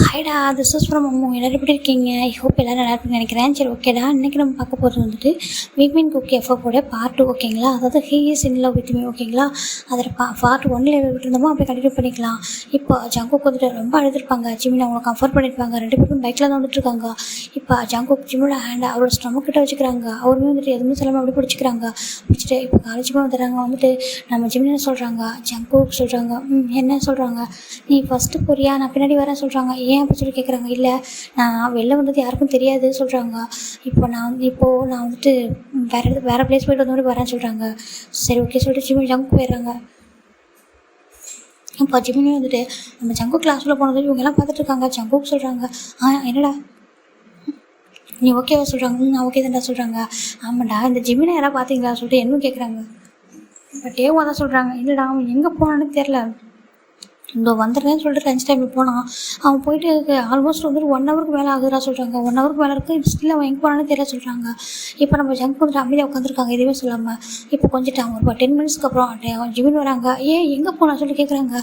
ஹாய்டா, this is from Ammu. எல்லோரும் எப்படி இருக்கீங்க? ஐ ஹோப் எல்லோரும் நல்லா இருக்குன்னு நினைக்கிறேன். சரி, ஓகேடா. இன்றைக்கி நம்ம பார்க்க போகிறது வந்துட்டு விக்மின் குக் எஃப்எஃபோட பார்ட் 2, ஓகேங்களா? அதாவது he is in love with me, ஓகேங்களா? அதில் பார்ட் 1ல் விட்டுருந்தோமோ அப்படியே கண்டினியூ பண்ணிக்கலாம். இப்போ ஜங்குக் வந்துட்டு ரொம்ப அழுதுருப்பாங்க. ஜிமின் அவங்களை கம்ஃபர்ட் பண்ணியிருப்பாங்க. 2 பேரும் பைக்கில் தான் வந்துட்டு இருக்காங்க. இப்போ ஜங்குக் ஜிம்மோட ஹேண்டை அவரோட ஸ்டமக் கிட்ட வச்சுக்கிறாங்க. அவருமே வந்துட்டு எதுவுமே சொல்லாமல் அப்படி பிடிச்சிக்கிறாங்க. பிடிச்சிட்டு இப்போ காலேஜுமே வந்துடுறாங்க. வந்துட்டு நம்ம ஜிமின் என்ன சொல்கிறாங்க, ஜங்குக் சொல்கிறாங்க, என்ன சொல்கிறாங்க, நீ ஃபஸ்ட்டு போறியா, நான் பின்னாடி வரேன் சொல்கிறாங்க. ஏன் அப்படி சொல்லி கேட்குறாங்க. இல்லை, நான் வெளில வந்தது யாருக்கும் தெரியாது சொல்கிறாங்க. இப்போது நான் வந்துட்டு வேறு பிளேஸ் போய்ட்டு வந்தோடனே வரேன்னு சொல்கிறாங்க. சரி, ஓகே சொல்லிட்டு ஜங்குக் போயிடுறாங்க. இப்போ ஜிமினி வந்துட்டு நம்ம ஜங்குக் கிளாஸில் போனது இவங்கெல்லாம் பார்த்துட்டு இருக்காங்க. ஜங்குக் சொல்கிறாங்க, என்னடா நீ ஓகேவா சொல்கிறாங்க. நான் ஓகே தான்டா சொல்கிறாங்க. ஆமாண்டா, இந்த ஜிமினை யாராவது பார்த்தீங்களா சொல்லிட்டு என்னன்னு கேட்குறாங்க. இப்போ டேவா தான் சொல்கிறாங்க, இல்லைடா அவன் எங்கே போனான்னு தெரில, இங்கே வந்துடுறேன்னு சொல்லிட்டு லஞ்ச் டைமில் போனான். அவன் போயிட்டு ஆல்மோஸ்ட் வந்துட்டு 1 ஹவருக்கு மேலே ஆகுதுடா சொல்கிறாங்க. 1 ஹவருக்கு மேலே இருக்குது, ஸ்டில் அவன் எங்கே போனான்னு தெரியல சொல்கிறாங்க. இப்போ நம்ம ஜங்க் வந்துட்டு அமைதியாக உட்காந்துருக்காங்க, எதுவுமே சொல்லாமல். இப்போ கொஞ்சம் ஒரு 10 மினிட்ஸ்க்கு அப்புறம் ஜிமின் வராங்க. எங்கே போனான்னு சொல்லிட்டு கேட்குறாங்க.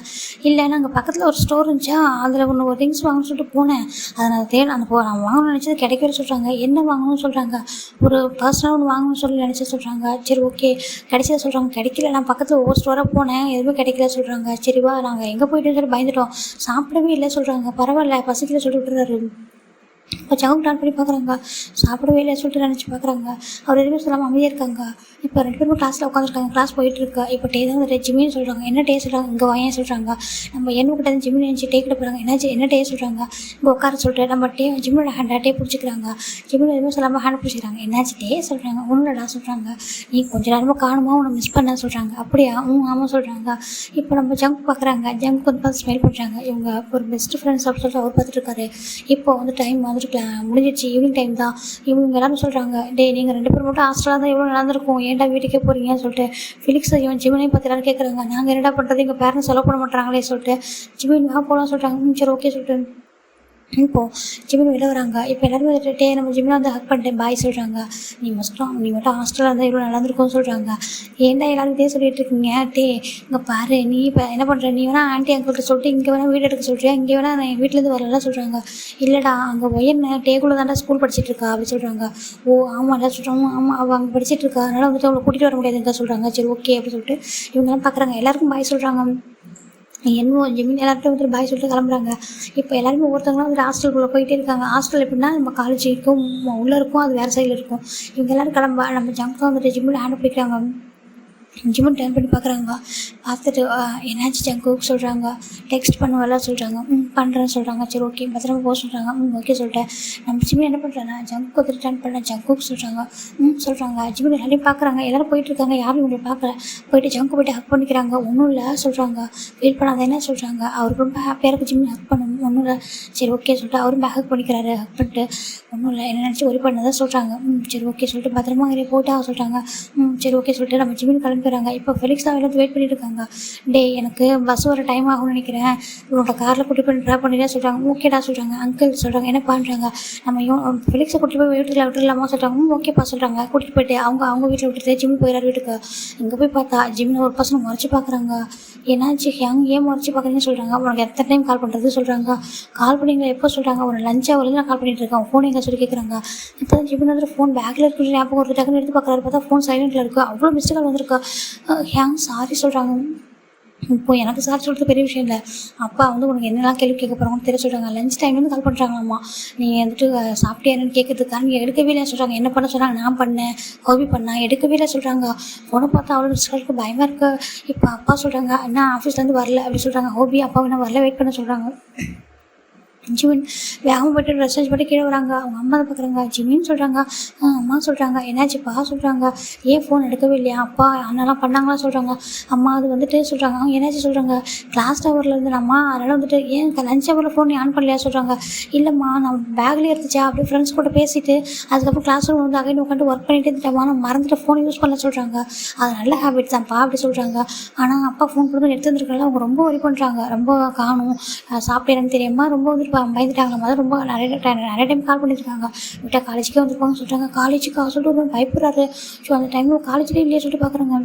இல்லை, நாங்கள் பக்கத்தில் ஒரு ஸ்டோர் இருந்துச்சா, அதில் ஒரு திங்ஸ் வாங்கணும்னு சொல்லிட்டு போனேன். அதை நான் வாங்கணும்னு நினச்சது கிடைக்கவே சொல்கிறாங்க. என்ன வாங்கணும்னு சொல்கிறாங்க, ஒரு பர்சனல் ஒன்று வாங்கணும்னு சொல்லி நினச்சி சொல்கிறாங்க. சரி, ஓகே கிடைச்சத சொல்கிறாங்க. கிடைக்கல, நான் பக்கத்தில் ஒவ்வொரு ஸ்டோராக போனேன், எதுவுமே கிடைக்கல சொல்கிறாங்க. சரிவா, நாங்கள் எங்கே போயிட்டு சொல்லி பயந்துட்டோம், சாப்பிடவே இல்லை சொல்கிறாங்க. பரவாயில்ல, பசிக்கல சொல்லி விட்டுறாரு. இப்போ ஜங்க் டான் பண்ணி பார்க்குறாங்க, சாப்பிடவே இல்லை சொல்லிட்டு நினச்சி பார்க்குறாங்க. அவர் எதுவுமே சொல்லாமல் அமைதியாக இருக்காங்க. இப்போ 2 பேரும் கிளாஸில் உட்காந்துருக்காங்க. கிளாஸ் போயிட்டுருக்கு. இப்போ டே தான் வந்துட்டு ஜிமின்னு சொல்கிறாங்க. என்ன டே சொல்கிறாங்க, இங்கே வாயேன் சொல்கிறாங்க. நம்ம என்ன கிட்ட ஜிமின் நினச்சி டே கிட்ட போகிறாங்க. என்ன டே சொல்கிறாங்க, இங்கே உட்கார சொல்லிட்டு நம்ம ஜிமினோட ஹேண்டை பிடிச்சிக்கிறாங்க. ஜிமின் எதுவுமே சொல்லாமல் ஹேண்ட் பிடிச்சிக்கிறாங்க. என்னாச்சு டே சொல்கிறாங்க. ஒன்றுடா சொல்கிறாங்க. நீ கொஞ்சம் நேரமாக காணுமா, உன்னை மிஸ் பண்ண சொல்கிறாங்க. அப்படியா, ஆமாம் சொல்கிறாங்க. இப்போ நம்ம ஜங்க் பார்க்குறாங்க. ஜங்க் வந்து பார்த்து ஸ்மைல் பண்ணுறாங்க. இவங்க ஒரு பெஸ்ட் ஃப்ரெண்ட்ஸ் அப்படின்னு சொல்லிட்டு அவர் பார்த்துட்டு இருக்காரு. இப்போ வந்து டைம் முடிஞ்சிடுச்சு, ஈவினிங் டைம் தான். இவங்க எல்லாரும் சொல்கிறாங்க, நீங்கள் 2 பேரும் மட்டும் ஹாஸ்டலாக தான் எவ்வளோ நடந்திருக்கும், ஏன்டா வீட்டுக்கே போகிறீங்கன்னு சொல்லிட்டு. ஃபிலிக்ஸ் இவன் ஜிமினையும் பார்த்து எல்லாரும் கேட்குறாங்க, நாங்கள் என்னடா பண்ணுறது, எங்கள் பேரண்ட்ஸ் சொல்ல பண்ண மாட்டாங்களே சொல்லிட்டு. ஜிமின் வா போகலாம் சொல்கிறாங்க. சரி, ஓகே சொல்லிட்டு இப்போது ஜிமின் வெளில வராங்க. இப்போ எல்லாருமே வந்துட்டு நம்ம ஜிமினை வந்து ஹக் பண்ணிட்டேன் பாய் சொல்கிறாங்க. நீ மட்டும் ஹாஸ்டலில் இருந்தால் இவ்வளோ நடந்திருக்கும்னு சொல்கிறாங்க. ஏன்டா எல்லாரும் இதே சொல்லிட்டு இருக்கீங்க, இங்கே பாரு, நீ இப்போ என்ன பண்ணுற, நீ வேணால் ஆண்டி அங்கிள்கிட்ட சொல்லிட்டு இங்கே வேணால் வீடு எடுக்க சொல்கிறியா, இங்கே வேணால் நான் என் வீட்டிலேருந்து வரலாம் சொல்கிறாங்க. இல்லைடா, அங்கே ஒயர்ன டேக்குள்ளே தாண்டா ஸ்கூல் படிச்சுட்டு இருக்கா அப்படி சொல்கிறாங்க. ஓ ஆமாம்டா சொல்கிறாங்க. ஆமாம், அவள் அங்கே படிச்சுட்டு இருக்கா, அதனால் வந்துட்டு அவளை கூட்டிகிட்டு வர முடியாதுங்க சொல்கிறாங்க. சரி, ஓகே அப்படி சொல்லிட்டு இவங்கெல்லாம் பார்க்குறாங்க. எல்லாருக்கும் பாய் சொல்கிறாங்க. என்னமோ ஜிமின் எல்லார்ட்டும் வந்துட்டு பாய் சொல்லிட்டு கிளம்புறாங்க. இப்போ எல்லாருமே ஒருத்தவங்களாம் வந்துட்டு ஹாஸ்டலுக்குள்ளே போயிட்டே இருக்காங்க. ஹாஸ்டல் எப்படின்னா நம்ம காலேஜ் இருக்கும், உள்ளே இருக்கும், அது வேறு சைடில் இருக்கும். இவங்க எல்லோரும் கிளம்ப நம்ம ஜங்க் வந்துட்டு ஜிம்மில் ஹேண்ட் பிடிக்கிறாங்க. ஜிம்மில் டர்ன் பண்ணி பார்க்குறாங்க. பார்த்துட்டு என்னாச்சு ஜங்குக்கு சொல்கிறாங்க. டெக்ஸ்ட் பண்ணுவெல்லாம் சொல்கிறாங்க. பண்ணுறேன்னு சொல்கிறாங்க. சரி, ஓகே பத்திரமா போக சொல்கிறாங்க. ஓகே சொல்லிட்டேன். நம்ம ஜிம்மில் என்ன பண்ணுறாங்க, ஜங்குக்கு வந்துட்டு டர்ன் பண்ண ஜங்குக்கு சொல்கிறாங்க. சொல்கிறாங்க. ஜிம்மில் எல்லாரையும் பார்க்குறாங்க. எல்லோரும் போயிட்டுருக்காங்க, யாரும் இவங்களை பார்க்கல. போயிட்டு ஜங்கு போய்ட்டு ஹக் பண்ணிக்கிறாங்க. ஒன்றும் இல்லை சொல்கிறாங்க. ஃபீல் பண்ணாத என்ன சொல்கிறாங்க. அவருக்கு ரொம்ப ஹாப்பியாக இருக்குது, ஜிம்மில் ஹக் பண்ணணும். ஒன்றும் இல்லை. சரி, ஓகே சொல்லிட்டு அவரும் ஹக் பண்ணிக்கிறாரு. ஹக் பண்ணிட்டு ஒன்றும் இல்லை, என்ன நினச்சி ஒரி பண்ணதான் சொல்கிறாங்க. சரி, ஓகே சொல்லிட்டு பத்திரமா அங்கே போட்டால் சொல்கிறாங்க. சரி, ஓகே சொல்லிட்டு நம்ம ஜிம்மின் கிளம்பிக்கிறாங்க. இப்போ ஃபெலிக்ஸ் தான் எல்லாத்தையும் வெயிட் பண்ணிட்டு இருக்காங்க. எனக்கு பஸ் வர டைம் ஆகும்னு நினைக்கிறேன், உன்னோட காரில் கூட்டி போய் ட்ராப் பண்ணிட்டே சொல்கிறாங்க. ஓகேடா சொல்கிறாங்க. அங்கிள் சொல்கிறாங்க, என்ன பண்ணுறாங்க, நம்ம ஃபெலிக்ஸை கூட்டிட்டு போய் வீட்டுக்குள்ள விட்டுலாமா சொல்கிறாங்க. ஓகேப்பா சொல்கிறாங்க. கூட்டிகிட்டு போயிட்டு அவங்க வீட்டில் விட்டுட்டு ஜிம்மின் போயிடாரு வீட்டுக்கு. இங்கே போய் பார்த்தா ஜிம்மின் ஒரு பர்சனை முறைச்சி பார்க்குறாங்க. என்னாச்சு ஏன் முறைச்சி பார்க்குறீங்கன்னு சொல்கிறாங்க. உனக்கு எத்தனை டைம் கால் பண்ணுறது சொல்கிறாங்க. கால் பண்ணிங்களா எப்போ சொல்கிறாங்க. ஒரு லஞ்ச் ஹவர்லேருந்து நான் கால் பண்ணிட்டு இருக்கேன், ஃபோன் எங்கே சொல்லி கேட்குறாங்க. இப்போ தான் ஜிம்மின் வந்து ஃபோன் பேக்கில் இருக்குது ஞாபகம் ஒரு டக்குன்னு எடுத்து பார்க்குறாரு. பார்த்தா ஃபோன் சைலண்ட்டில் இருக்குது. அவ்வளோ மிஸ்டு கால் வந்திருக்கா. சாரி சொல்கிறாங்க. இப்போ எனக்கு சாரி சொல்கிறது பெரிய விஷயம் இல்லை. அப்பா வந்து உனக்கு என்னெல்லாம் கேள்வி கேட்க போகிறாங்கன்னு தெரிய சொல்கிறாங்க. லஞ்ச் டைம்லேருந்து கால் பண்ணுறாங்களாம்மா. நீங்கள் வந்துட்டு சாப்பிட்டே என்னன்னு கேட்கறதுக்காக நீங்கள் எடுக்கவே இல்லை சொல்கிறாங்க. என்ன பண்ண சொல்கிறாங்க. நான் பண்ணேன், ஹோபி பண்ணேன், எடுக்கவே இல்லை சொல்கிறாங்க. ஃபோனை பார்த்தா அவ்வளோ மிஸ்காலுக்கு பயமாக இருக்குது. இப்போ அப்பா சொல்கிறாங்க, என்ன ஆஃபீஸ்லேருந்து வரல அப்படி சொல்கிறாங்க. ஹோபி அப்பா என்ன வரல, வெயிட் பண்ண சொல்கிறாங்க. ஜிமின் வேகமாக போய்ட்டு ட்ரெஸ் சேஞ்ச் பண்ணி கீழே வராங்க. அவங்க அம்மா தான் பார்க்குறாங்க. ஜிமின்னு சொல்கிறாங்க. அம்மா சொல்கிறாங்க, என்னாச்சுப்பா சொல்கிறாங்க. ஏன் ஃபோன் எடுக்கவே இல்லையா, அப்பா அண்ணெல்லாம் பண்ணாங்களா சொல்கிறாங்க. அம்மா அது வந்துட்டு சொல்கிறாங்க. அவங்க என்னாச்சு சொல்கிறாங்க. கிளாஸ் டவரில் இருந்தேனம்மா, அதனால் வந்துட்டு ஏன் லஞ்ச் ஹவரில் ஃபோன் ஆன் பண்ணலையா சொல்கிறாங்க. இல்லைம்மா, நான் பேக்லேயே இருந்துச்சா, அப்படியே ஃப்ரெண்ட்ஸ் கூட பேசிட்டு அதுக்கப்புறம் கிளாஸ் ரூம் வந்து அகைன் உட்காந்து ஒர்க் பண்ணிட்டு இருந்துட்டேம்மா, நான் மறந்துட்டு ஃபோன் யூஸ் பண்ணல சொல்கிறாங்க. அது நல்ல ஹேபிட் தான்ப்பா அப்படி சொல்கிறாங்க. ஆனால் அப்பா ஃபோன் கொடுத்து எடுத்து வந்துருக்கல, அவங்க ரொம்ப ஒரி பண்ணுறாங்க. ரொம்ப காணும், சாப்பிட்டேன்னு தெரியாமா ரொம்ப வந்துட்டு பயந்துட்டாங்க. மாதிரி ரொம்ப நிறைய டைம் கால் பண்ணியிருக்காங்க. விட்டால் காலேஜுக்கே வந்துருப்பாங்க சொல்கிறாங்க. காலேஜுக்கு சொல்லிட்டு ரொம்ப பயப்படுறாரு. ஸோ அந்த டைமில் காலேஜ்லேயே இல்லையே சொல்லிட்டு பார்க்குறாங்க.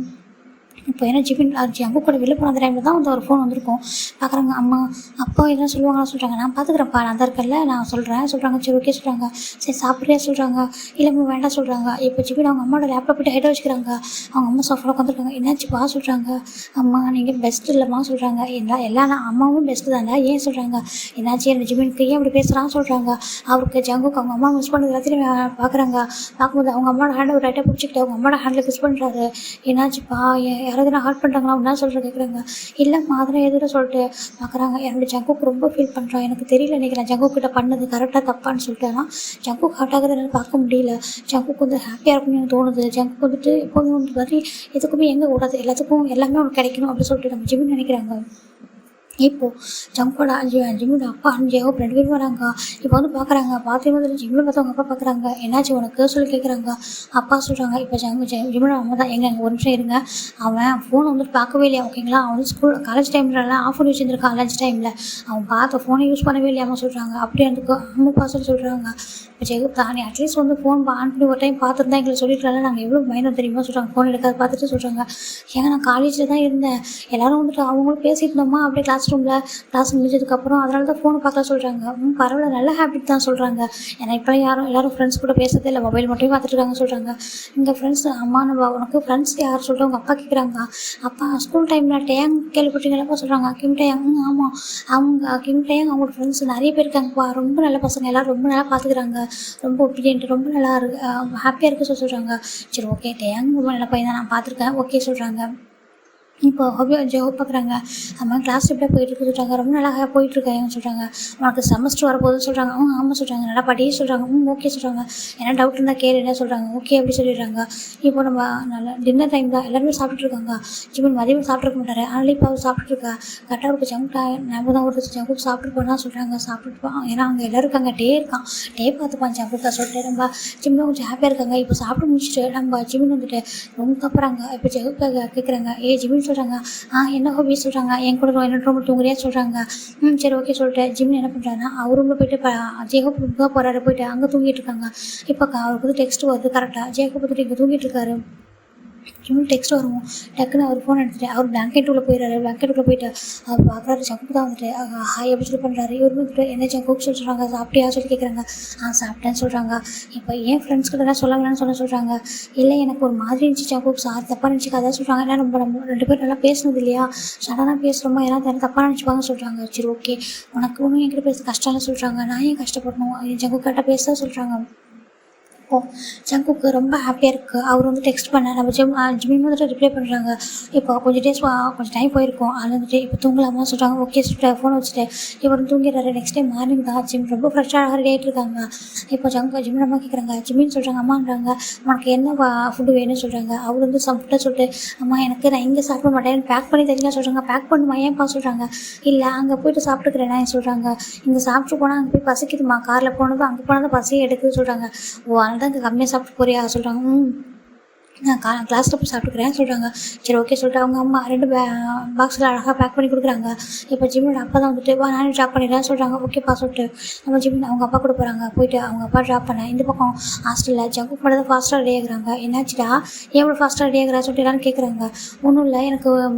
இப்போ ஏன்னா ஜிபின் ஜங்கு கூட வெளில போன அந்த டைமில் தான் வந்து ஒரு ஃபோன் வந்திருக்கும். பார்க்குறாங்க அம்மா அப்பா எதுவும் சொல்லுவாங்கன்னு சொல்கிறாங்க. நான் பார்த்துக்குறேன்ப்பா, நான் தான் இருக்கல, நான் சொல்கிறேன் சொல்கிறாங்க. சரி ஓகே சொல்கிறாங்க. சரி சாப்பிட்றியா சொல்கிறாங்க. இல்லைம்மா வேண்டாம் சொல்கிறாங்க. இப்போ ஜிபின் அவங்க அம்மாவோட லேப்டாப் போய்ட்டு ஹெட் வச்சுக்கிறாங்க. அவங்க அம்மா சோஃபாவில் உட்காந்துருக்காங்க. என்னாச்சுப்பா சொல்கிறாங்க. அம்மா நீங்கள் பெஸ்ட் இல்லைம்மா சொல்கிறாங்க. எல்லா அம்மாவும் பெஸ்ட்டு தானே, ஏன் சொல்கிறாங்க. என்னாச்சு என்ன ஜிபினுக்கு ஏன் இப்படி பேசுகிறான்னு சொல்கிறாங்க. அவருக்கு ஜங்குக்கு அவங்க அம்மா மிஸ் பண்ணது எல்லாத்தையும் பார்க்குறாங்க. பார்க்கும்போது அவங்க அம்மாவோட ஹேண்டை ஒரு ரைட்டாக பிடிச்சிக்கிட்டு அவங்க அம்மாவோட ஹேண்டில் கிஸ் பண்ணுறாரு. என்னாச்சுப்பா யாராவது நான் ஹார்ட் பண்ணுறாங்களா என்ன சொல்கிற கேட்குறாங்க. இல்லைம்மா அதெல்லாம் எதுவும் சொல்லிட்டு பார்க்குறாங்க. என்னோட ஜங்குக்கு ரொம்ப ஃபீல் பண்ணுறான். எனக்கு தெரியல நினைக்கிறேன் ஜங்குக்கிட்ட பண்ணது கரெக்டாக தப்பான்னு சொல்லிட்டு. ஆனால் ஜங்குக்கு ஹார்ட் ஆகுறது என்னால் பார்க்க முடியல. ஜங்குக்கு வந்து ஹாப்பியாக இருக்கும்னு எனக்கு தோணுது. ஜங்குக்கு வந்துட்டு எப்போதும் வந்து மாதிரி எதுக்குமே எங்கே கூடாது, எல்லாத்துக்கும் எல்லாமே அவனுக்கு கிடைக்கணும் அப்படின்னு சொல்லிட்டு நம்ம ஜிமின் நினைக்கிறாங்க. இப்போது ஜங்கோட ஜிம்மியோட அப்பா ஜெயகோப் 2 பேரும் வராங்க. இப்போ வந்து பார்க்குறாங்க. பார்த்து ஜிம்மில் பார்த்து அவங்க அப்பா பார்க்குறாங்க. என்னாச்சு உனக்கு சொல்லி கேட்குறாங்க. அப்பா சொல்கிறாங்க. இப்போ ஜிம்மோட அம்மா தான் எங்க ஒரு நிமிஷம் இருங்க, அவன் ஃபோனை வந்துட்டு பார்க்கவே இல்லையா ஓகேங்களா. அவன் வந்து ஸ்கூல் காலேஜ் டைம்லலாம் ஆஃப் பண்ணி வச்சுருந்துருக்கான். லஞ்ச் டைமில் அவன் பார்த்த ஃபோனை யூஸ் பண்ணவே இல்லையாமல் சொல்கிறாங்க. அப்படியே எனக்கு அம்மா சொல்லி சொல்கிறாங்க. இப்போ ஜெயகோப் தானே அட்லீஸ்ட் வந்து ஃபோன் ஆன் பண்ணி ஒரு டைம் பார்த்துருந்தா எங்களை சொல்லிக்கலாம், நாங்கள் எவ்வளோ பயணம் தெரியுமா சொல்கிறாங்க. ஃபோன் எடுக்காது பார்த்துட்டு சொல்கிறாங்க. ஏங்க நான் காலேஜில் தான் இருந்தேன், எல்லோரும் வந்துட்டு அவங்களும் பேசிட்டு இருந்தோமா அப்படியே கிளாஸ் முடிஞ்சதுக்கப்புறம், அதனால தான் ஃபோனை பார்க்கலாம் சொல்கிறாங்க. பரவாயில்ல நல்ல ஹேபிட் தான் சொல்கிறாங்க. ஏன்னா இப்போ எல்லோரும் ஃப்ரெண்ட்ஸ் கூட பேசுறதே இல்லை, மொபைல் மட்டும் பார்த்துட்டு இருக்காங்க சொல்கிறாங்க. இங்கே ஃப்ரெண்ட்ஸ் அம்மா நம்ம உனக்கு ஃப்ரெண்ட்ஸ் யார் சொல்லிட்டு அவங்க அப்பா கேட்குறாங்க. அப்பா ஸ்கூல் டைமில் டேங் கேள்விப்பட்டீங்களப்பா சொல்கிறாங்க. கிம் டேங் ஆமாம் அவங்க கிம் டேங் அவங்களோட ஃப்ரெண்ட்ஸ் நிறைய பேர் இருக்காங்கப்பா, ரொம்ப நல்ல பசங்க, எல்லோரும் ரொம்ப நல்லா பார்த்துக்கிறாங்க, ரொம்ப ஒப்பீடியன்ட், ரொம்ப நல்லா ஹாப்பியாக இருக்குது சொல்கிறாங்க. சரி ஓகே டேங் ரொம்ப நல்ல பையன் தான், நான் பார்த்துருக்கேன் ஓகே சொல்கிறாங்க. இப்போ ஜெயகோப் பார்க்குறாங்க. நம்ம கிளாஸ் எப்படியா போயிட்டுருக்கு சொல்கிறாங்க. ரொம்ப நல்லா போயிட்டுருக்காங்க சொல்கிறாங்க. உனக்கு செமஸ்டர் வரப்போகுதுன்னு சொல்கிறாங்க. ஆமாம் சொல்கிறாங்க. நல்லா படியே சொல்கிறாங்க. ஓகே சொல்கிறாங்க. ஏன்னா டவுட் இருந்தால் கேளு என்ன சொல்கிறாங்க. ஓகே அப்படி சொல்லிடுறாங்க. இப்போ நம்ம நல்லா டின்னர் டைம் தான், எல்லாருமே சாப்பிட்டுருக்காங்க. ஜிமின் மதியம் சாப்பிட்ருக்க மாட்டார், அதனால இப்போ அவர் சாப்பிட்ருக்கா. கரெக்டாக அவருக்கு ஜங்கு ஞாபகம் தான் ஒரு ஜங்குக்கு சாப்பிட்டு போனால் சொல்கிறாங்க. சாப்பிட்டுப்பான் ஏன்னா அங்கே எல்லோரும் இருக்காங்க. டே இருக்கான், டே பார்த்துப்பான் ஜங்குக்கா சொல்லிட்டு நம்ம ஜிம்மில் கொஞ்சம் ஹாப்பியாக இருக்காங்க. இப்போ சாப்பிட்டு முடிச்சுட்டு நம்ம ஜிமின் வந்துட்டு ரொம்ப கப்புறாங்க. இப்போ ஜங்குக்காக கேட்குறாங்க. ஜிமின் சொல்கிறாங்க. என்ன ஹாபி சொல்கிறாங்க. என் கூட என்னோட ரூமில் தூங்குறியா சொல்கிறாங்க. சரி ஓகே சொல்லிட்டு ஜிமின் என்ன பண்ணுறாங்கன்னா அவர் ரூமில் போயிட்டு ஜேகோப் ரூமுக்காக போகிறாரு. போயிட்டு அங்கே தூங்கிட்டு இருக்காங்க. இப்போ அவருக்கு வந்து டெக்ஸ்ட் வருது. கரெக்டாக ஜேகோப் வந்துட்டு இங்கே தூங்கிட்டு இருக்காரு. ஜிமின் டெக்ஸ்ட் வரும். டக்குன்னு அவர் ஃபோன் எடுத்துகிட்டு அவர் பிளாங்கெட்டுக்குள்ளே போயிடுறாரு. பிளாங்கெட்டுக்குள்ளே போயிட்டு அவர் பார்க்குறாரு. ஜங்குக்கு தான் வந்துட்டு ஹாய் அப்படி சொல்லி பண்ணுறாரு. இவர் வந்துட்டு என்ன ஜங்குக்கு சொல்கிறாங்க. சாப்பிட்டியா சொல்லி கேட்குறாங்க. சாப்பிட்டேன்னு சொல்கிறாங்க. இப்போ ஏன் ஃப்ரெண்ட்ஸ் கிட்டலாம் சொல்லலாம்னு சொல்கிறாங்க. இல்லை எனக்கு ஒரு மாதிரி இருந்துச்சு ஜங்குக்கு, சார் தப்பாக நினச்சிக்காத சொல்கிறாங்க. ஏன்னா நம்ம 2 பேரும் நல்லா பேசுனது இல்லையா, சடனாக பேசுகிறோமா, ஏன்னா தப்பாக நினச்சிப்பாங்க சொல்கிறாங்க. சரி ஓகே உனக்கு ஒன்றும் என்கிட்ட பேச கஷ்டம் இல்லை சொல்கிறாங்க. நான் ஏன் கஷ்டப்படணும், ஜங்குக்கு கரெக்டாக பேச சொல்கிறாங்க. ஜங்குக்கு ரொம்ப ஹாப்பியாக இருக்குது. அவர் வந்து டெக்ஸ்ட் பண்ண நம்ம ஜிமின் வந்துட்டு ரிப்ளை பண்ணுறாங்க. இப்போ கொஞ்சம் டைம் போயிருக்கும். அது வந்துட்டு இப்போ தூங்கலாமா சொல்கிறாங்க. ஓகே சொல்லிட்டு ஃபோனை வச்சுட்டு இவர் தூங்கிடுறாரு. நெக்ஸ்ட் டைம் மார்னிங் தான் ஜிம் ரொம்ப ஃப்ரெஷ்ஷாக ரெடி ஆகிட்டு இருக்காங்க. இப்போ ஜிமின் அம்மா கேட்குறாங்க. ஜிமின் சொல்கிறாங்க அம்மான்றாங்க உனக்கு என்ன ஃபுட்டு வேணும்னு சொல்கிறாங்க. அவர் வந்து ஃபுட்டை சொல்லிட்டு அம்மா எனக்கு நான் இங்கே சாப்பிட மாட்டேன், பேக் பண்ணி தரீங்களா சொல்கிறாங்க. பேக் பண்ணுமா ஏன்ப்பா சொல்கிறாங்க. இல்லை அங்கே போய்ட்டு சாப்பிட்டுக்கிறேன் சொல்கிறாங்க. இங்கே சாப்பிட்டு போனால் அங்கே போய் பசிக்குதுமா, காரில் போனதும் அங்கே போனதும் பசி எடுக்குது சொல்கிறாங்க. அதனால தான் கம்மியாக சாப்பிட்டு போறியா சொல்கிறாங்க. நான் கிளாஸில் போய் சாப்பிட்டுக்கிறேன் சொல்கிறாங்க. சரி ஓகே சொல்லிட்டு அவங்க அம்மா 2 பாக்ஸில் அழகாக பேக் பண்ணி கொடுக்குறாங்க. இப்போ ஜிம்மியோட அப்பா தான் வந்துட்டு நானே ட்ராப் பண்ணிடுறேன் சொல்கிறாங்க. ஓகேப்பா சொல்லிட்டு நம்ம ஜிம்மின் அவங்க அப்பா கூட போகிறாங்க. போயிட்டு அவங்க அப்பா ட்ராப் பண்ண இந்த பக்கம் ஹாஸ்டலில் ஜங்கு மட்டும் தான் ஃபாஸ்ட்டாக ரெடி ஆகுறாங்க. என்னாச்சுடா எவ்வளோ ஃபாஸ்ட்டாக ரெடி ஆகிறா சொல்லிட்டு எல்லாரும் கேட்குறாங்க. ஒன்றும் இல்லை எனக்கு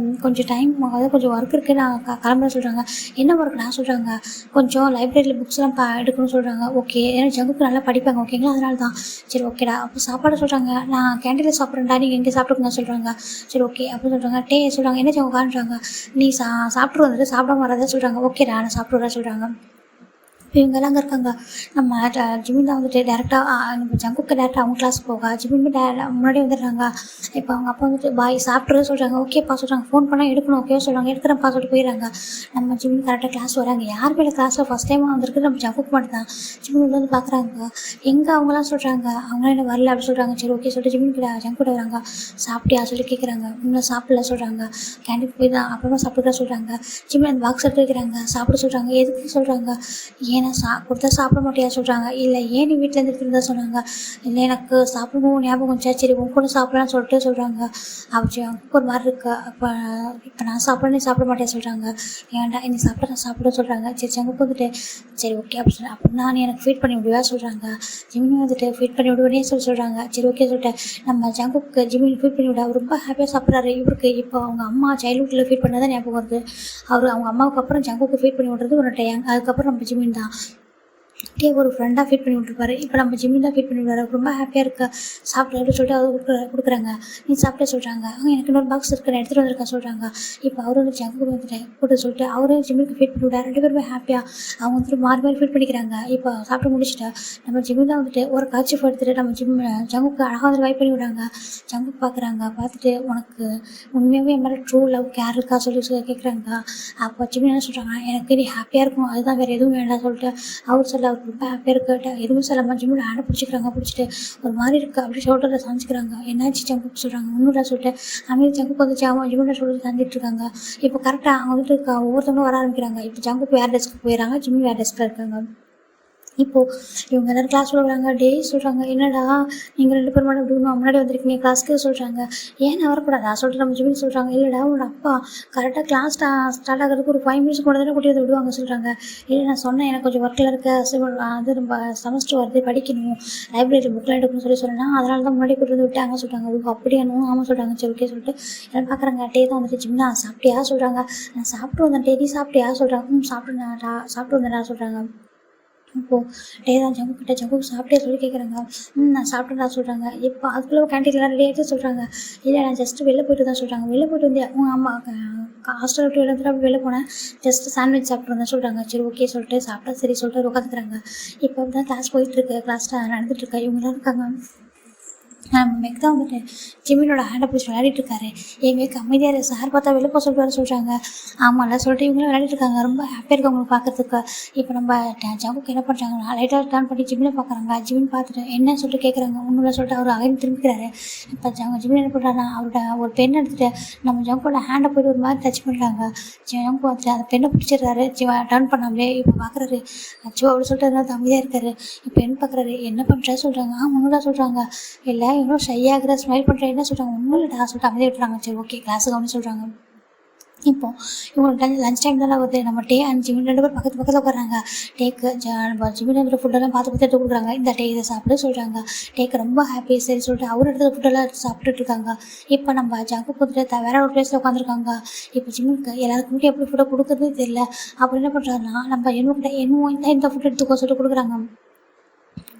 கொஞ்சம் டைம் அதாவது கொஞ்சம் ஒர்க் இருக்குது, நான் கிளம்புறேன் சொல்கிறாங்க. என்ன ஒர்க்னா சொல்கிறாங்க. கொஞ்சம் லைப்ரரியில் புக்ஸ்லாம் எடுக்கணும்னு சொல்கிறாங்க. ஓகே ஏன்னா ஜங்குக்கு நல்லா படிப்பாங்க ஓகேங்களா, அதனால தான். சரி ஓகேடா அப்போ சாப்பாடு சொல்கிறாங்க. நான் கேண்டீனில் சாப்பிட்றேன்டா, நீங்கள் எங்கே சாப்பிட்டுக்கோங்க சொல்கிறாங்க. சரி ஓகே அப்படின்னு சொல்கிறாங்க. சொல்கிறாங்க என்ன உட்காந்துறாங்க. நீ சாப்பிட்டு வந்துட்டு சாப்பிடாம வராத சொல்கிறாங்க. ஓகேடா நான் சாப்பிட்டு வரேன் சொல்கிறாங்க. இப்போ இவங்கெல்லாம் அங்கே இருக்காங்க. நம்ம ஜிமின் தான் வந்துட்டு டேரெக்டாக நம்ம ஜங்குக்கு டேரெக்டாக அவங்க கிளாஸ் போக ஜிமின் முன்னாடி வந்துடுறாங்க. இப்போ அவங்க அப்பா வந்துட்டு பாய் சாப்பிட்றது சொல்கிறாங்க. ஓகேப்பா சொல்கிறாங்க. ஃபோன் பண்ணால் எடுக்கணும் ஓகே சொல்கிறாங்க. எடுக்கிறப்பா சொல்லிட்டு போயிடுறாங்க. நம்ம ஜிமின் கரெக்டாக கிளாஸ் வராங்க. யார் மேலே கிளாஸில் ஃபஸ்ட் டைமாக வந்திருக்கு நம்ம ஜங்குக்கு மட்டும் தான். ஜிமின் வந்து பார்க்குறாங்க. எங்கே அவங்களாம் சொல்கிறாங்க. அவங்களாம் என்ன வரல அப்படி சொல்கிறாங்க. சரி ஓகே சொல்லிட்டு ஜிமின் ஜங்கு கூட வராங்க. சாப்பிட்டியா சொல்லி கேட்குறாங்க. இன்னும் சாப்பிடல சொல்கிறாங்க. கேண்டீன் போய் தான் அப்புறமா சாப்பிட்டுக்கிறா சொல்கிறாங்க. ஜிமின் அந்த பாக்ஸ் எடுத்து வைக்கிறாங்க. சாப்பிட சொல்கிறாங்க. எதுக்கு சொல்கிறாங்க. ஏன்னா ஏன்னா கொடுத்தா சாப்பிட மாட்டியா சொல்கிறாங்க. இல்லை ஏன் நீ வீட்டிலேருந்து எடுத்துருந்தா சொன்னாங்க. இல்லை எனக்கு சாப்பிடவும் ஞாபகம் வந்துச்சா, சரி உன் கூட சாப்பிடலாம்னு சொல்லிட்டு சொல்கிறாங்க. அப்படி அவங்களுக்கு ஒரு மாதிரி இருக்கு. இப்போ நான் சாப்பிட நீ சாப்பிட மாட்டேன் சொல்கிறாங்க. ஏன்டா நீ சாப்பிட நான் சாப்பிட சொல்கிறாங்க. சரி சங்குக்கு வந்துட்டு சரி ஓகே அப்படின்னா நீ எனக்கு ஃபீட் பண்ணி விடுவா சொல்கிறாங்க. ஜிமினி வந்துட்டு ஃபீட் பண்ணி விடுவேனே சொல்கிறாங்க. சரி ஓகே சொல்லிட்டு நம்ம ஜங்குக்கு ஜிமினி ஃபீட் பண்ணி விட அவர் ரொம்ப ஹாப்பியாக சாப்பிட்றாரு. இவருக்கு இப்போ அவங்க அம்மா சைல்ட்ஹுட்டில் ஃபீட் பண்ணதான் ஞாபகம் வருது. அவங்க அம்மாவுக்கு அப்புறம் ஜங்குக்கு ஃபீட் பண்ணி விடுறது ஒரு டைம். அதுக்கப்புறம் நம்ம ஜிமின் தான் ஒரு ஃப்ரெண்டாக ஃபீட் பண்ணி விட்டுருப்பாரு. இப்போ நம்ம ஜிம்மின் தான் ஃபீட் பண்ணி விடுவாரு. ரொம்ப ஹாப்பியாக இருக்க சாப்பிட்ற அப்படின்னு சொல்லிட்டு அவர் கொடுக்குறாங்க. நீ சாப்பிட்டே சொல்கிறாங்க. எனக்கு இன்னொரு பாக்ஸ் இருக்கு நான் எடுத்துகிட்டு வந்திருக்கேன் சொல்கிறாங்க. இப்போ அவரு வந்து ஜங்குக்கு வந்துட்டு கூட்டு சொல்லிட்டு அவரும் ஜிம்மிக்கு ஃபீட் பண்ணி விடாரு. 2 பேருமே ஹாப்பியாக அவங்க வந்துட்டு மாறி ஃபீட் பண்ணிக்கிறாங்க. இப்போ சாப்பிட்டு முடிச்சுட்டு நம்ம ஜிம்மின் தான் வந்துட்டு ஒரு கர்ச்சீஃப் எடுத்துகிட்டு நம்ம ஜங்குக்கு அழகாக வந்து வைப் பண்ணி விடுறாங்க. ஜங்குக்கு பார்க்குறாங்க. பார்த்துட்டு உனக்கு உண்மையாகவே என் மேலே ட்ரூ லவ் கேர் இருக்கா சொல்லி கேட்குறாங்க. அப்போ ஜிம்மின் என்ன சொல்கிறாங்க, எனக்கு நீ ஹாப்பியாக இருக்கும் அதுதான் வேறு எதுவும் வேண்டாம் சொல்லிட்டு அவர் சொல்ல அவர் ரொம்ப ஹாப்பியாக இருக்க எதுவும் சொல்லாமல் ஜிம்மில் ஹேண்டை பிடிச்சிட்டு ஒரு மாதிரி இருக்குது அப்படி ஷோல்டரில் சாஞ்சிக்கிறாங்க. என்னாச்சு ஜங்குக்கு சொல்கிறாங்க. ஒன்றுடா சொல்லிட்டு அமைதி ஜங்குக்கு வந்து ஜிம்மில் ஷோல்டர் சாஞ்சிட்டு இருக்காங்க. இப்போ கரெக்டாக அவங்க வந்துட்டு ஒவ்வொருத்தவங்களும் வர ஆரம்பிக்கிறாங்க. இப்போ ஜங்குக்கு வேறு டெஸ்க்கு போயிடறாங்க. ஜிம்மி வேறு டெஸ்க்கில் இருக்காங்க. இப்போது இவங்க எல்லோரும் கிளாஸ் விடுறாங்க. டே சொல்கிறாங்க, என்னடா நீங்கள் 2 பேர் மட்டும் இப்படி முன்னாடி வந்திருக்கீங்க கிளாஸ்க்கு சொல்கிறாங்க. ஏன் நான் வரக்கூடாதா சொல்லிட்டு நம்ம ஜிமின் சொல்கிறாங்க. இல்லைடா உன்னோட அப்பா கரெக்டாக கிளாஸ் ஸ்டார்ட் ஆகிறதுக்கு ஒரு 5 மினிட்ஸ் கூட தானே கூட்டி வந்து விடுவாங்க சொல்கிறாங்க. இல்லை நான் சொன்னேன் எனக்கு கொஞ்சம் ஒர்க்கில் இருக்க அது நம்ம செமஸ்டர் வருது படிக்கணும் லைப்ரரி புக்கெலாம் எடுக்கணும்னு சொன்னேன் அதனால தான் முன்னாடி கூட்டி வந்து விட்டாங்க சொல்கிறாங்க. ஓ அப்படியானும் ஆமாம் சொல்கிறாங்க. சரி ஓகே சொல்லிட்டு எல்லாம் பார்க்குறாங்க. டே தான் வந்துட்டு ஜிம்னா சாப்பிட்டியா சொல்கிறாங்க. நான் சாப்பிட்டு வந்தேன். டே நீ சாப்பிட்டியா சொல்கிறாங்க. சாப்பிட்டு வந்தேன்டா சொல்கிறாங்க. இப்போது டே தான் ஜங்குக்கிட்ட ஜங்குக்கு சாப்பிட்டே சொல்லி கேட்குறாங்க. நான் சாப்பிட்டேன்டா சொல்கிறாங்க. இப்போ அதுக்குள்ளே கேன்டீன்லாம் ரெடி ஆகிட்டு சொல்கிறாங்க. இல்லை நான் ஜஸ்ட்டு வெளில போய்ட்டு தான் சொல்கிறாங்க. வெளில போய்ட்டு வந்து ஆமாம் ஹாஸ்டல் விட்டு வெளில வெளில போனேன் ஜஸ்ட்டு சாண்ட்விச் சாப்பிட்டு வந்தேன் சொல்கிறாங்க. சரி ஓகே சொல்லிட்டு சாப்பிட்டா சரி சொல்லிட்டு உட்காந்துக்கிறாங்க. இப்போ தான் கிளாஸ் போயிட்டுருக்கு. கிளாஸில் நடந்துகிட்ருக்கா இவங்களாம் இருக்காங்க. மேக் தான் வந்துட்டு ஜிம்மினோட ஹேண்டை பிடிச்சி விளையாடிட்டு இருக்காரு. மேக் அமைதியாக சார் பார்த்தா வெளில போக சொல்கிறாங்க. ஆமாம்ல சொல்லிட்டு இவங்களும் விளையாடிட்டு இருக்காங்க. ரொம்ப ஹாப்பியாக இருக்கு அவங்களுக்கு பார்க்கறதுக்கு. இப்போ நம்ம ஜங்குக்கு என்ன பண்ணுறாங்கன்னா லைட்டாக டர்ன் பண்ணி ஜிம்மினை பார்க்குறாங்க. ஜிம்மின் பார்த்துட்டு என்ன சொல்லிட்டு கேட்குறாங்க. ஒன்றும் சொல்லிட்டு அவர் அகைன் திரும்பிக்கிறாரு. இப்போ ஜிம்மின் என்ன பண்ணுறாங்கன்னா அவரோட ஒரு பென் எடுத்துகிட்டு நம்ம ஜங்கோட ஹேண்டை போய்ட்டு ஒரு மாதிரி டச் பண்ணுறாங்க. ஜங்கு வந்துட்டு அந்த பெண்ணை பிடிச்சிடுறாரு. டர்ன் பண்ணாமலே இப்போ பார்க்குறாரு. அச்சோ அப்படி சொல்லிட்டு அதனால அமைதியாக இருக்காரு. இப்போ என்ன பார்க்குறாரு. என்ன பண்ணுறா சொல்கிறாங்க. ஒன்றுடா சொல்கிறாங்க. இல்லை இன்னும் ஷையாகிற ஸ்மைல் பண்ணுற என்ன சொல்கிறாங்க. ஒன்றும் இல்லைடா சொல்லிட்டு அமைதியாக விட்டுறாங்க. சரி ஓகே கிளாஸுக்கு அப்படின்னு சொல்கிறாங்க. இப்போது இவங்களுக்கு லஞ்ச் டைம் தானே வருது. நம்ம டே அண்ட் ஜிமின் 2 பேர் பக்கத்தில் உட்காராங்க. டேக்கு நம்ம ஜிமின் ஃபுட்டெல்லாம் பார்த்து எடுத்து கொடுக்குறாங்க. இந்த டே இதை சாப்பிட சொல்கிறாங்க. டேக்கு ரொம்ப ஹாப்பி சரி சொல்லிட்டு அவர் எடுத்து ஃபுட்டெல்லாம் எடுத்து சாப்பிட்டுட்டு இருக்காங்க. இப்போ நம்ம ஜங்கு வந்துட்டு வேற ஒரு பிளேஸில் உட்காந்துருக்காங்க. இப்போ ஜிம்முக்கு எல்லாருக்கும் எப்படி ஃபுட்டை கொடுக்குறதே தெரியல. அப்புறம் என்ன பண்ணுறாருன்னா நம்ம என்னவோ இந்த ஃபுட் எடுத்துக்கோ சொல்லிட்டு கொடுக்குறாங்க.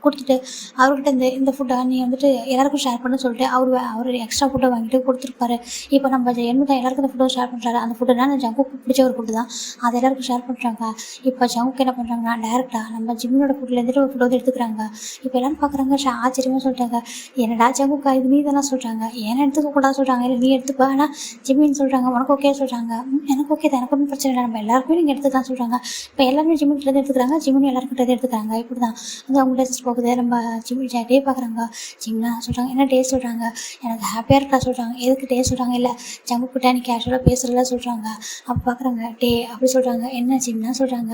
கொடுத்துட்டு அவர்கிட்ட இந்த ஃபுட்டை நீ வந்துட்டு எல்லாருக்கும் ஷேர் பண்ண சொல்லிட்டு அவர் எக்ஸ்ட்ரா ஃபுட்டை வாங்கிட்டு கொடுத்துருப்பாரு. இப்போ நம்ம தான் எல்லாருக்கும் இந்த ஃபுட்டை ஷேர் பண்ணுறாரு. அந்த ஃபுட்டுனா ஜங்குக்கு பிடிச்ச ஒரு ஃபுட்டு தான். அதை எல்லாருக்கும் ஷேர் பண்ணுறாங்க. இப்போ ஜங்குக்கு என்ன பண்ணுறாங்கன்னா டேரெக்டாக நம்ம ஜிம்மினோட ஃபுட்லேருந்துட்டு ஒரு ஃபுட்டை வந்து எடுத்துக்கிறாங்க. இப்போ எல்லாரும் பார்க்குறாங்க. ஆச்சரியமாக சொல்லிட்டாங்க. என்னடா ஜங்குக்கா இது நீ தானே சொல்கிறாங்க. ஏன்னா எடுத்துக்கக்கூடாது சொல்கிறாங்க. இல்லை நீ எடுத்துப்பா ஆனால் ஜிம்மின்னு சொல்கிறாங்க. உனக்கு ஓகே சொல்கிறாங்க. எனக்கு ஓகே தான் எனக்கு ஒன்றும் பிரச்சனை இல்லை நம்ம எல்லாருக்குமே நீங்கள் எடுத்துக்கலாம் சொல்கிறாங்க. இப்போ எல்லாருமே ஜிம்மிக்கிட்டேருந்து எடுத்துக்கிறாங்க. ஜிம்மின்னு எல்லாருக்கிட்டே எடுத்துக்கிறாங்க. இப்படி தான் வந்து அவங்க டேஸ்ட் போகுது. நம்ம ஜிம்மி டே பார்க்குறாங்க. ஜிம்னா சொல்கிறாங்க என்ன டே சொல்கிறாங்க. எனக்கு ஹாப்பியாக இருக்கா சொல்கிறாங்க. எதுக்கு டே சொல்கிறாங்க. இல்லை ஜங்குக்கிட்ட நீ கேஷுவலாக பேசுகிறதா சொல்கிறாங்க. அப்போ பார்க்குறாங்க. டே அப்படி சொல்கிறாங்க. என்ன ஜிம்னா சொல்கிறாங்க.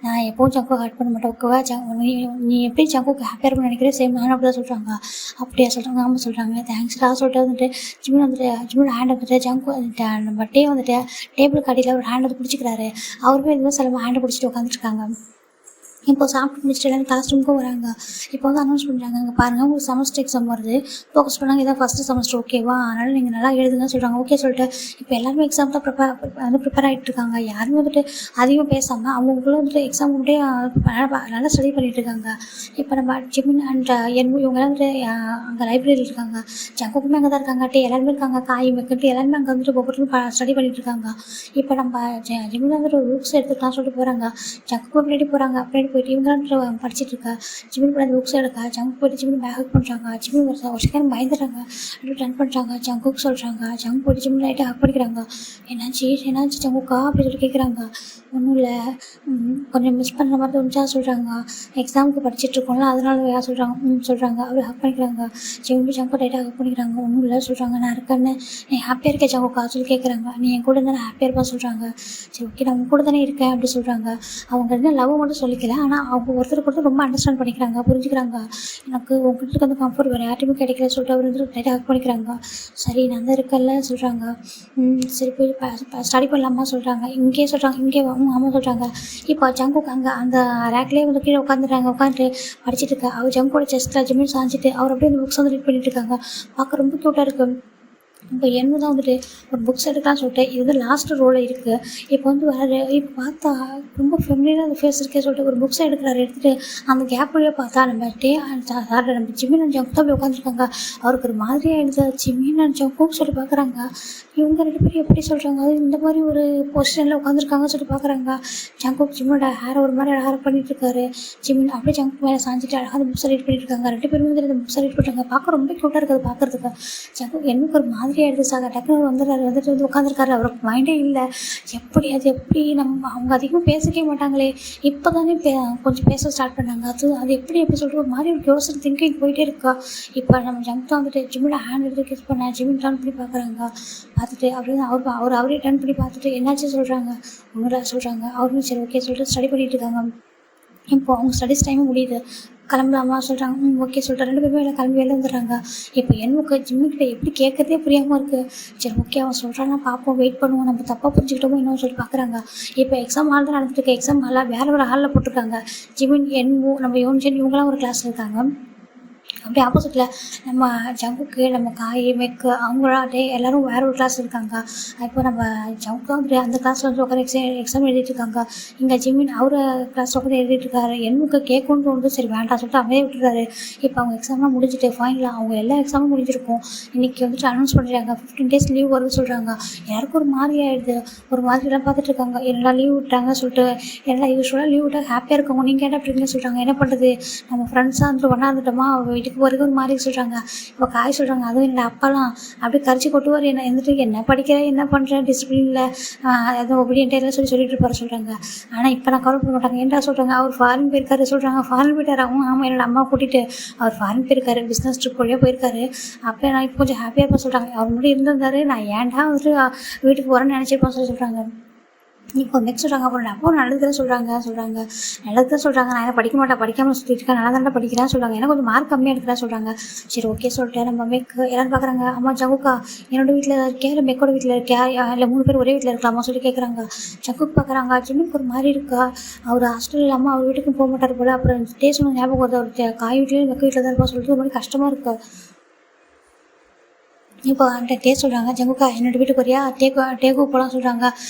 நான் எப்போவும் ஜங்கு ஹர்ட் பண்ண மாட்டேன் ஓகேவா. நீ எப்படி ஜங்குக்கு ஹாப்பியாக இருக்குன்னு நினைக்கிறேன் சேம் நானும் அப்படி தான் சொல்கிறாங்க. அப்படியா சொல்கிறாங்க. ஆமாம் சொல்கிறாங்க. தேங்க்ஸ்டா சொல்லிட்டு வந்துட்டு ஜிம்மோட ஹேண்ட் வந்துட்டு ஜங்கு நம்ம டே வந்துட்டு டேபிளுக்கு அடியில் ஒரு ஹேண்ட் வந்து பிடிச்சிக்கிறாரு. அவருமே எதுவும் சிலமாக ஹேண்டை பிடிச்சிட்டு உட்காந்துருக்காங்க. இப்போ சாப்பிட்டு முடிச்சுட்டு எல்லாரும் கிளாஸ் ரூமுக்கும் வராங்க. இப்போ வந்து அனௌன்ஸ் பண்ணுறாங்க. இங்கே பாருங்கள் உங்களுக்கு செமஸ்டர் எக்ஸாம் வருது. ஃபோக்கஸ் பண்ணாங்க. இதான் ஃபஸ்ட்டு செமஸ்டர் ஓகேவா. அதனால் நீங்கள் நல்லா எழுதுங்கன்னு சொல்கிறாங்க. ஓகே சொல்லிட்டு இப்போ எல்லாருமே எக்ஸாம் தான் ப்ரிப்பேர் ஆகிட்டு இருக்காங்க. யாருமே வந்துட்டு அதிகமாக பேசாமல் அவங்களுக்குள்ள வந்துட்டு எக்ஸாம் முன்னாடியே நல்லா ஸ்டடி பண்ணிகிட்டு இருக்காங்க. இப்போ நம்ம ஜிமின் அண்ட் இவங்கெல்லாம் வந்துட்டு அங்கே லைப்ரரியில் இருக்காங்க. ஜங்குக்குமே அங்கே தான் இருக்காங்க. எல்லாருமே இருக்காங்க. காய் வைக்கிட்டு எல்லாருமே அங்கே வந்துட்டு ஒவ்வொருத்தரும் ஸ்டடி பண்ணிகிட்டு இருக்காங்க. இப்போ நம்ம ஜிமின் வந்துட்டு ஒரு புக்ஸ் எடுத்துக்கலாம் சொல்லிட்டு போகிறாங்க. ஜங்குக்கு முன்னாடி போகிறாங்க. அப்படி போயிட்டு இவங்களாம் படிச்சுட்டு இருக்கா. ஜிமின் கூட அந்த புக்ஸ் எடுக்கா. ஜங்கு போய்ட்டு ஜிமின் பேக் பண்ணுறாங்க. ஜிமின் ஒரு செகண்ட் பயந்துடுறாங்க. அப்படி ரன் பண்ணுறாங்க. ஜங்குக்கு சொல்கிறாங்க. ஜங்கு போய்ட்டு ஜிமின் லைட்டாக ஹக் பண்ணிக்கிறாங்க. என்னாச்சு ஜங்குக்கா அப்படி சொல்லி கேட்குறாங்க. ஒன்றும் இல்லை கொஞ்சம் மிஸ் பண்ணுற மாதிரி தோணுச்சா சொல்கிறாங்க. எக்ஸாமுக்கு படிச்சுட்ருக்கோம்ல அதனால வேறு சொல்கிறாங்க. சொல்கிறாங்க. அப்படி ஹக் பண்ணிக்கிறாங்க. ஜிம்மி ஜங்கு டைட்டாக ஹக் பண்ணிக்கிறாங்க. ஒன்றும் இல்லை சொல்கிறாங்க. நான் இருக்கேன்னு நீ ஹாப்பியாக இருக்க ஜங்குக்கா சொல்லி கேட்குறாங்க. நீ என் கூட இருந்தால் நான் ஹாப்பியாக இருப்பேன் சொல்கிறாங்க. சரி ஓகே நான் உங்க கூட தானே இருக்கேன் அப்படி சொல்கிறாங்க. அவங்க என்ன லவ் மட்டும் சொல்லிக்கல, ஆனால் அவங்க ஒருத்தருக்கு ரொம்ப அண்டர்ஸ்டாண்ட் பண்ணிக்கிறாங்க, புரிஞ்சுக்கிறாங்க. எனக்கு உங்கள்கிட்ட வந்து கம்ஃபர்ட் வேறு யார்ட்டையுமே கிடைக்கல சொல்லிட்டு அவர் வந்து டைட்டாக ஹக் பண்ணிக்கிறாங்க. சரி நான் தான் இருக்கல சொல்கிறாங்க. சரி போய் ஸ்டடி பண்ணலாமா சொல்கிறாங்க. இங்கேயே சொல்கிறாங்க. இங்கே ஆமாம் சொல்கிறாங்க. இப்போ ஜங்குக்கு அங்கே அந்த ரேக்லேயே வந்து கீழே உட்காந்துட்டு படிச்சுட்டு இருக்கா. அவர் ஜங்கோட செஸ்ட்டில் ஜிம்மின் சாஞ்சிட்டு அவர் அப்படியே அந்த புக்ஸ் வந்து ரீட் பண்ணிட்டு இருக்காங்க. பார்க்க ரொம்ப க்யூட்டாக இருக்குது. இப்போ என்ன தான் வந்துட்டு ஒரு புக்ஸ் எடுக்கலாம்னு சொல்லிட்டு இது வந்து லாஸ்ட் ரோவில் இருக்குது. இப்போ வந்து வேறு இப்போ பார்த்தா ரொம்ப ஃபெமிலியராக அந்த ஃபேஸ் இருக்கே சொல்லிட்டு ஒரு புக்ஸை எடுத்துகிட்டு அந்த கேப் வழியாக பார்த்தா நம்ம நம்ம ஜிம்மின் ஜங்கு தான் போய் உட்காந்துருக்காங்க. அவருக்கு ஒரு மாதிரி ஆகிடுது. ஜிம்மின் ஜங்குன்னு சொல்லி பார்க்குறாங்க. இவங்க 2 பேரும் எப்படி சொல்கிறாங்க அது இந்த மாதிரி ஒரு பொசிஷனில் உட்காந்துருக்காங்கன்னு சொல்லி பார்க்குறாங்க. ஜங்குக் ஜிம்மோட ஹேரை ஒரு மாதிரி ஹேர் பண்ணிட்டு இருக்காரு. ஜிம்மின் அப்படியே ஜங்கு மேலே சாஞ்சிட்டு அழகாக அந்த புக்ஸை ரீட் பண்ணிட்டு இருக்காங்க. 2 பேருமே வந்து அந்த புக்ஸை ரீட் பண்ணுறாங்க. பார்க்க ரொம்ப க்யூட்டாக இருக்குது பார்க்குறதுக்கு. ஜங்குக் எனக்கு ஒரு மாதிரி ஆகிடுது டக்குனு வந்துட்டு வந்து உட்காந்துருக்காரு. அவருக்கு மைண்டே இல்லை. எப்படி அவங்க அதிகமாக பேசிக்கவே மாட்டாங்களே, இப்போ தானே கொஞ்சம் பேச ஸ்டார்ட் பண்ணாங்க. அது எப்படி சொல்லிட்டு ஒரு மாதிரி ஒரு யோசனை திங்கிங் போயிட்டே இருக்கா. இப்போ நம்ம ஜங்க் தான் வந்துட்டு ஜிம்மில் ஹேண்ட் எடுத்து கிஸ் பண்ண ஜிம்மின் டர்ன் பண்ணி பார்க்குறாங்க. பார்த்துட்டு அப்படின்னு அவரே டர்ன் பண்ணி பார்த்துட்டு என்னாச்சு சொல்கிறாங்க. ஒன்றும் சொல்கிறாங்க. அவரும் சரி ஓகே சொல்லிட்டு ஸ்டடி பண்ணிட்டு இருக்காங்க. இப்போ அவங்க ஸ்டடீஸ் டைமும் முடியுது. கிளம்பலாமா சொல்கிறாங்க. ஓகே சொல்லிட்டு 2 பேருமே எல்லாம் கிளம்பி வெளில வந்துடுறாங்க. இப்போ எனக்கு ஜிம்மிக்கிட்ட எப்படி கேட்குறதே புரியாமல் இருக்குது. சரி ஓகே அவன் சொல்கிறான்னா பார்ப்போம், வெயிட் பண்ணுவோம், நம்ம தப்பாக புரிஞ்சுக்கிட்டோமோ என்னன்னு சொல்லி பார்க்குறாங்க. இப்போ எக்ஸாம் ஹால் தான் நடந்துட்டு இருக்கு. எக்ஸாம் ஹாலில் வேறு ஹாலில் போட்டிருக்காங்க. ஜிம்மின் நம்ம யோன்ஜன் இவங்களாம் ஒரு கிளாஸில் இருக்காங்க. அப்படியே ஆப்போசிட்டில் நம்ம ஜங்குக்கு நம்ம காய் மெக்கு அவங்களாட்டே எல்லோரும் வேறு ஒரு கிளாஸ் இருக்காங்க. இப்போ நம்ம ஜங்கு அப்படி அந்த கிளாஸில் வந்து உட்காந்து எக்ஸாம் எழுதிட்டுருக்காங்க. இங்கே ஜிம்மின் அவரை கிளாஸ் உட்காந்து எழுதிட்டுருக்காரு. எனக்கு கேட்கணுன்னு தோணுது. சரி வேண்டாம் சொல்லிட்டு அமைதியாக விட்டுருக்காரு. இப்போ அவங்க எக்ஸாம்லாம் முடிஞ்சுட்டு ஃபைனலாக அவங்க எல்லா எக்ஸாமும் முடிஞ்சிருக்கும். இன்றைக்கி வந்துட்டு அனௌன்ஸ் பண்ணிடுறாங்க. 15 days லீவ் வருதுன்னு சொல்கிறாங்க. எல்லாருக்கும் ஒரு மாதிரி ஆகிடுது. ஒரு மாதிரிலாம் பார்த்துட்டு இருக்காங்க. என்னடா லீவ் விட்டாங்க சொல்லிட்டு எல்லாம் யூஸ்வலாக லீவ் விட்டால் ஹாப்பியாக இருக்கும். நீங்கள் கேட்டால் அப்படின்னு சொல்கிறாங்க. என்ன பண்ணுறது நம்ம ஃப்ரெண்ட்ஸாக வந்துட்டு ஒன்றா இருந்துட்டோமா வீட்டுக்கு போகிறதுக்கு ஒரு மாதிரி சொல்கிறாங்க. இப்போ காய் சொல்கிறாங்க. அதுவும் என்னோட அப்பாலாம் அப்படியே கரிச்சு கொட்டுவார். என்ன படிக்கிற என்ன பண்ணுறேன் டிசிப்ளினில் எதுவும் ஒபீடியன்ட்டாக இல்லை சொல்லிட்டு இருப்பாரு சொல்கிறாங்க. ஆனால் இப்போ நான் கவலை பண்ண மாட்டாங்க. என்ன சொல்கிறாங்க அவர் ஃபாரின் போயிருக்காரு சொல்கிறாங்க. ஃபாரின் போயிட்டார். ஆமாம் என்னோட அம்மா கூட்டிகிட்டு அவர் ஃபாரின் போயிருக்காரு. பிஸ்னஸ் ட்ரிப் வழியாக போயிருக்காரு. அப்போ நான் இப்போ கொஞ்சம் ஹாப்பியாக இருப்பேன் சொல்கிறாங்க. அவர் முன்னாடி இருந்திருந்தாரு. நான் ஏன்டா வந்துட்டு வீட்டுக்கு போகிறேன்னு நினச்சிருப்பேன் சொல்கிறாங்க. இப்போ நெக்ஸ்ட் சொல்கிறாங்க. அப்புறம் அப்போ நல்லது தான் சொல்கிறாங்க. நல்லது தான் சொல்கிறாங்க. நான் என்ன படிக்க மாட்டேன், படிக்காமல் சுற்றிட்டு இருக்கேன், நல்லா தானே படிக்கிறேன்னு சொல்கிறாங்க. ஏன்னா கொஞ்சம் மார்க் கம்மியாக எடுக்கிறேன் சொல்கிறாங்க. சரி ஓகே சொல்லிட்டு நம்ம மெக்கு எல்லாரும் பார்க்குறாங்க. அம்மா ஜங்குக்கா என்னோட வீட்டில் இருக்கேன் இல்லை மெக்கோட வீட்டில் இருக்கா இல்லை 3 பேர் ஒரே வீட்டில் இருக்கலாமா சொல்லி கேட்குறாங்க. ஜங்குக்கு பார்க்குறாங்க. ஜிம்மிக்கு ஒரு மாதிரி இருக்கா. அவர் ஹாஸ்டல் இல்லாமல் அவர் வீட்டுக்கும் போக மாட்டார் போல். அப்புறம் டேஸ்ட் ஞாபகம் வருது. அவர் காய் வீட்லேயும் மெக்க வீட்டில் தான் இருப்பா சொல்லிட்டு ஒரு மாதிரி கஷ்டமாக இருக்குது. இப்போ அந்த டேஸ்ட் சொல்கிறாங்க. ஜங்குக்கா என்னோடய வீட்டுக்கு வரியா டேக்கு போகலாம் சொல்கிறாங்க.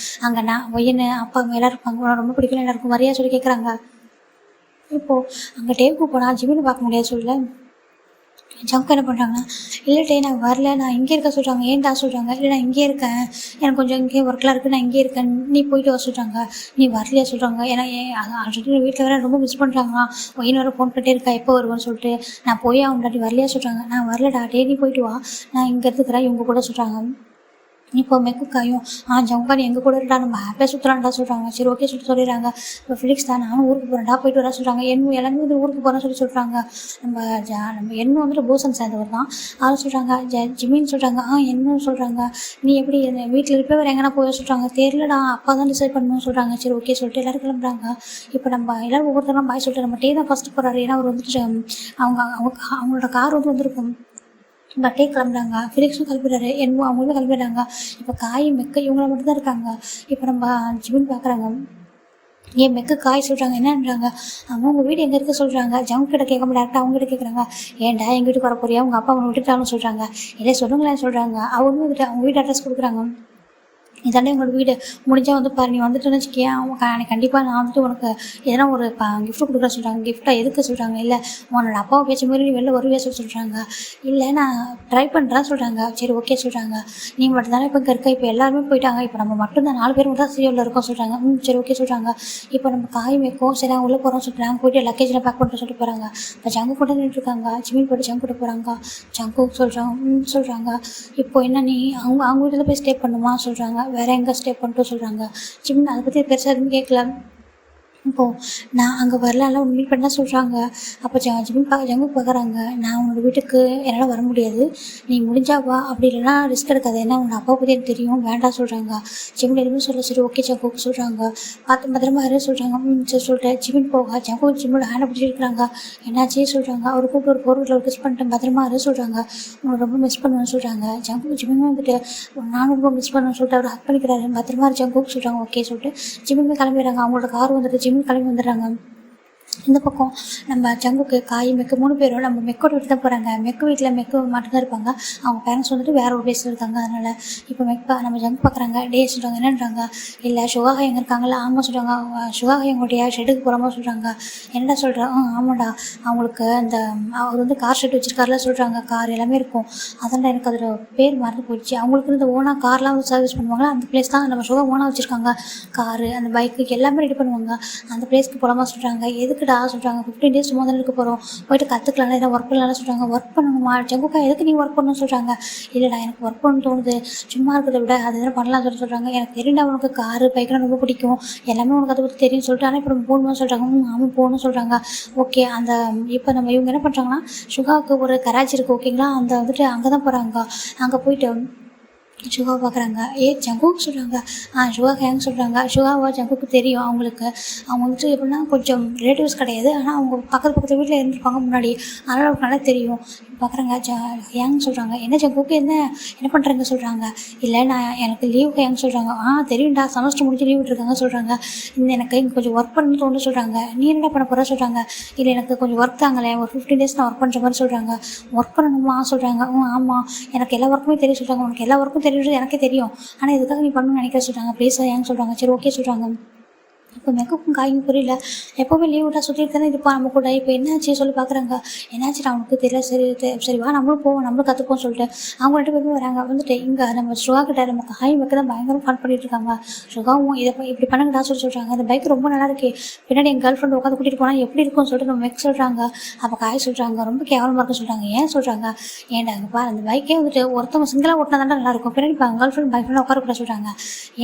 அங்கே நான் ஒய்யன்னு அப்பா அம்மா எல்லோரும் இருப்பாங்க. உனக்கு ரொம்ப பிடிக்கல எல்லாருக்கும் வரியா சொல்லி கேட்குறாங்க. இப்போது அங்கே டேக்கு போனால் ஜிம்மினை பார்க்க முடியாது சொல்ல ஜங்கு என்ன பண்ணுறாங்கன்னா இல்லட்டே நான் வரல நான் இங்கே இருக்க சொல்கிறாங்க. ஏன்டா சொல்கிறாங்க. இல்லை நான் இங்கே இருக்கேன், எனக்கு கொஞ்சம் இங்கே ஒர்க்கெலாம் இருக்குது, நான் இங்கே இருக்கேன், நீ போயிட்டு வர சொல்கிறாங்க. நீ வரலையா சொல்கிறாங்க. ஏன்னா ஆல்ரெடி வீட்டில் வேறு ரொம்ப மிஸ் பண்ணுறாங்களா. ஒயின் வர ஃபோன் பண்ணிட்டே இருக்கா எப்போ வருவான்னு சொல்லிட்டு. நான் போய் அவங்களாட்டி வரலையா சொல்கிறாங்க. நான் வரலடா நீ போயிட்டு வா, நான் இங்கே இருக்கிறேன் இவங்க கூட சொல்கிறாங்க. இப்போ மெக்குக்காயும் ஜங்கா நீ எங்கள் கூட இருக்கா நம்ம ஹாப்பியாக சுற்றலான்டா சொல்கிறாங்க. சரி ஓகே சொல்லிடுறாங்க. இப்போ ஃபிலிக்ஸ் தான் நானும் ஊருக்கு போகிறேன்டா போயிட்டு வரா சொல்கிறாங்க. எல்லாமே வந்து ஊருக்கு போகிறேன்னு சொல்கிறாங்க. நம்ம என்ன வந்துட்டு பூசன் சேர்ந்தவர் தான் அதை சொல்கிறாங்க. ஜிம்மின்னு சொல்கிறாங்க. என்னன்னு சொல்கிறாங்க. நீ எப்படி வீட்டில் இருப்பே வேறு எங்கன்னா போய் சொல்கிறாங்க. தெரியலடா அப்பா தான் டிசைட் பண்ணணும்னு சொல்கிறாங்க. சரி ஓகே சொல்லிட்டு எல்லோரும் கிளம்புறாங்க. இப்போ நம்ம எல்லோரும் ஒவ்வொருத்தரும் பாய் சொல்லிட்டு நம்ம தான் ஃபஸ்ட்டு போகிறாரு. ஏன்னா அவர் வந்துட்டு அவங்களோட கார் வந்திருக்கும். பட்டே கிளம்புறாங்க. ஃபிலிக்ஸும் கிளம்பிடுறாரு. அவங்களும் கிளம்பிடுறாங்க. இப்போ காய் மெக்க இவங்கள மட்டும் தான் இருக்காங்க. இப்போ நம்ம ஜிம்மின் பார்க்குறாங்க. ஏன் மெக்கு காய் சொல்கிறாங்க. என்னன்றாங்க அவங்க வீடு எங்கே இருக்க சொல்கிறாங்க. ஜங்கு கிட்ட கேட்க டேரெக்டாக அவங்க கிட்ட கேட்குறாங்க. ஏன்டா எங்கள் வீட்டுக்கு வர போறியா உங்கள் அப்பா அவனை விட்டுட்டாலும் சொல்கிறாங்க. இல்லை சொல்லுங்களேன் சொல்கிறாங்க. அவங்க வந்துட்டு அவங்க வீட்டு அட்ரஸ் கொடுக்குறாங்க. இதாண்டே உங்களோட வீடு முடிஞ்சால் வந்து பாரு, நீ வந்துட்டுன்னு வச்சுக்கியா கண்டிப்பாக நான் வந்துட்டு உனக்கு எதனா ஒரு கிஃப்ட் கொடுக்குற சொல்கிறாங்க. கிஃப்ட்டாக எதுக்கு சொல்கிறாங்க. இல்லை உன்னோட அப்பாவை பேச்ச மாதிரி நீ வெளில வருவே சொல்கிறாங்க. இல்லை நான் ட்ரை பண்ணுறேன் சொல்கிறாங்க. சரி ஓகே சொல்கிறாங்க. நீ மட்டும் தானே இப்போ இங்கே இருக்க, இப்போ எல்லாருமே போயிட்டாங்க, இப்போ நம்ம மட்டும்தான் 4 பேர் மட்டும் தான் சீரியலில் இருக்கோம் சொல்கிறாங்க. சரி ஓகே சொல்கிறாங்க. இப்போ நம்ம காய் வைக்கும் சரி அவங்க உள்ளே போகிறோம் சொல்லிட்டு நாங்கள் போய்ட்டு லக்கேஜில் பேக் பண்ணிட்டு சொல்லிட்டு போகிறாங்க. இப்போ ஜங்கு கூட நின்றுருக்காங்க. ஜிம்மின் போய்ட்டு ஜங்கு கூட போகிறாங்க. ஜங்கு சொல்கிறாங்க. இப்போ என்ன நீ அவங்க வீட்டில் போய் ஸ்டே பண்ணுமா சொல்கிறாங்க. வேறு எங்கே ஸ்டே பண்ணிட்டு சொல்கிறாங்க. ஜிம்மின் அதை பற்றி பெருசாக எதுவும் கேட்கல. இப்போ இப்போது நான் அங்கே வரலாம்ல மீட் பண்ண சொல்கிறாங்க. அப்போ ஜங்குக்கு பார்க்குறாங்க, நான் உன்னோட வீட்டுக்கு என்னால் வர முடியாது, நீ முடிஞ்சா வா, அப்படி இல்லைன்னா ரிஸ்க் எடுக்காது, ஏன்னா உன்னோட அப்பா பற்றி எனக்கு தெரியும், வேண்டாம் சொல்கிறாங்க. ஜிமின் எதுவுமே சரி ஓகே ஜங்குக்கு சொல்கிறாங்க. பார்த்து பத்திரமா இரு சொல்கிறாங்க. சரி சொல்லிட்டு ஜிமின் போக ஜிம்மோட ஹேண்டை பிடிச்சிருக்கிறாங்க. என்னாச்சே சொல்கிறாங்க. அவர் கூப்பிட்டு ஒரு பொருளில் கிஸ் பண்ணிட்டு பத்திரமா இரு சொல்கிறாங்க. உங்களை ரொம்ப மிஸ் பண்ணுவேன்னு சொல்கிறாங்க. ஜிமின் வந்துட்டு நானும் ரொம்ப மிஸ் பண்ணுவேன்னு சொல்லிட்டு அவர் ஹக் பண்ணிக்கிறாரு. பத்திரமா இரு ஜங்குக்கு சொல்கிறாங்க. ஓகே சொல்லிட்டு ஜிமின் கிளம்பிடுறாங்க. அவங்களோட கார் வந்துட்டு ஜிமின் கிளம்பி வந்துடுறாங்க. இந்த பக்கம் நம்ம ஜங்குக்கு காய் மெக்கு 3 பேரும் நம்ம மெக்கோட வீட்டு தான் போகிறாங்க. மெக்கு வீட்டில் மெக்கு மட்டும்தான் இருப்பாங்க. அவங்க பேரண்ட்ஸ் வந்துட்டு வேறு ஒரு பிளேஸில் இருக்காங்க. அதனால் இப்போ நம்ம ஜங்கு பார்க்குறாங்க. டே சொல்கிறாங்க என்னன்றாங்க, இல்லை சுகாக எங்கே இருக்காங்களா? ஆமாம் சொல்கிறாங்க. சுகாக எங்களுடைய ஷெட்டுக்கு போகிற சொல்கிறாங்க. என்னடா சொல்கிறேன்? ஆமாடா, அவங்களுக்கு அவர் வந்து கார் ஷெட் வச்சுருக்காருல சொல்கிறாங்க. கார் எல்லாமே இருக்கும். அதனால் எனக்கு அதில் பேர் மறந்து போயிடுச்சு. அவங்களுக்கு இந்த ஓனாக கார்லாம் வந்து சர்வீஸ் பண்ணுவாங்களா, அந்த பிளேஸ் தான் நம்ம சுகா ஓனாக வச்சுருக்காங்க. காரு அந்த பைக்கு எல்லாமே ரெடி பண்ணுவாங்க. அந்த பிளேஸ்க்கு போகலாமா சொல்கிறாங்க. எதுக்குடா சொல்கிறாங்க, 15 days சும்மா தானே இருக்க போகிறோம், போய்ட்டு கற்றுக்கலாம், ஏதாவது ஒர்க் பண்ணலாம் சொல்கிறாங்க. ஒர்க் பண்ணணுமா ஜங்குக்கா, எதுக்கு நீ ஒர்க் பண்ணணும்னு சொல்கிறாங்க. இல்லைடா எனக்கு ஒர்க் பண்ணணும்னு தோணுது, சும்மா இருக்கிறத விட அது எதாவது பண்ணலாம் சொல்கிறாங்க. எனக்கு தெரியுண்டா உனக்கு காரு பைக்கெலாம் ரொம்ப பிடிக்கும், எல்லாமே உனக்கு அதை பற்றி தெரியும்னு சொல்லிட்டு, ஆனால் இப்போ நம்ம போகணும்னு சொல்கிறாங்க. ஆமாம் போகணும்னு சொல்கிறாங்க. ஓகே, இப்போ நம்ம இவங்க என்ன பண்ணுறாங்கன்னா, சுகாவுக்கு ஒரு கராச்சி இருக்குது ஓகேங்களா, வந்துட்டு அங்கே தான் போகிறாங்க. அங்கே போயிட்டு சுகா பார்க்குறாங்க. ஜங்குக்கு சொல்கிறாங்க. சுகா ஹேங் சொல்கிறாங்க. சுகாவா ஜங்குக்கு தெரியும். அவங்களுக்கு அவங்க வந்துட்டு எப்படின்னா கொஞ்சம் ரிலேட்டிவ்ஸ் கிடையாது, ஆனால் அவங்க பக்கத்து வீட்டில் இருந்திருப்பாங்க முன்னாடி, அதனால் அவங்களுக்கு நல்லா தெரியும். பார்க்குறாங்க. ஹேங் சொல்கிறாங்க. என்ன ஜங்குக்கு என்ன பண்ணுறாங்க சொல்கிறாங்க. இல்லை எனக்கு லீவ் ஹேங் சொல்கிறாங்க. தெரியும்டா, செமஸ்டர் முடிஞ்சு லீவ் விட்டுருக்காங்க சொல்கிறாங்க. எனக்கு இங்கே கொஞ்சம் ஒர்க் பண்ணணும்னு தோணுன்னு சொல்கிறாங்க. நீ என்ன பண்ண போகிற சொல்கிறாங்க. இல்லை எனக்கு கொஞ்சம் ஒர்க் தாங்களே, ஒரு 15 days நான் ஒர்க் பண்ணுற மாதிரி சொல்கிறாங்க. ஒர்க் பண்ணணுமா சொல்கிறாங்க. ஆமாம் எனக்கு எல்லா ஒர்க்குமே தெரியும் சொல்கிறாங்க. உனக்கு எல்லா ஒர்க்கும் தெரியுது எனக்கே தெரியும், ஆனால் இதுக்காக நீ பண்ணணும்னு நினைக்கிற சொல்கிறாங்க. ப்ளீஸ் ஏன்னு சொல்கிறாங்க. சரி ஓகே சொல்கிறாங்க. இப்போ மெக்குக்கும் காயும் புரியல. எப்போவுமே லீவ் விட்டா சுற்றிட்டு தானே இருப்பான் நம்ம கூட. இப்போ என்னாச்சு சொல்லி பார்க்குறாங்க. என்னாச்சு அவனுக்கு தெரியல. சரி வா நம்மளும் போவோம், நம்மளும் கற்றுப்போம் சொல்லிட்டு அவங்க 2 பேருமே வராங்க. வந்துட்டு இங்கே நம்ம சுகா கிட்ட நம்ம காய் மெக்கு தான் பயங்கரம் ஃபன் பண்ணிட்டு இருக்காங்க. சுகாவும் இதை இப்படி பண்ணுங்கடா சொல்கிறாங்க. அந்த பைக் ரொம்ப நல்லா இருக்கு, பின்னாடி என் கேர்ள் ஃப்ரெண்ட் உட்காந்து கூட்டிகிட்டு போனால் எப்படி இருக்கும்னு சொல்லிட்டு நம்ம மெக் சொல்கிறாங்க. அப்போ காய் சொல்கிறாங்க ரொம்ப கேவலமாக இருக்குன்னு சொல்கிறாங்க. ஏன் சொல்கிறாங்க. ஏன்டா அங்கேப்பா அந்த பைக்கே வந்துட்டு ஒருத்தவங்க சிங்கிளாக ஓட்டினா தானே நல்லாயிருக்கும், பின்னாடி இப்போ கேர்ள் ஃப்ரெண்ட் பைக் ஃப்ரெண்ட் உட்கார கூட சொல்கிறாங்க.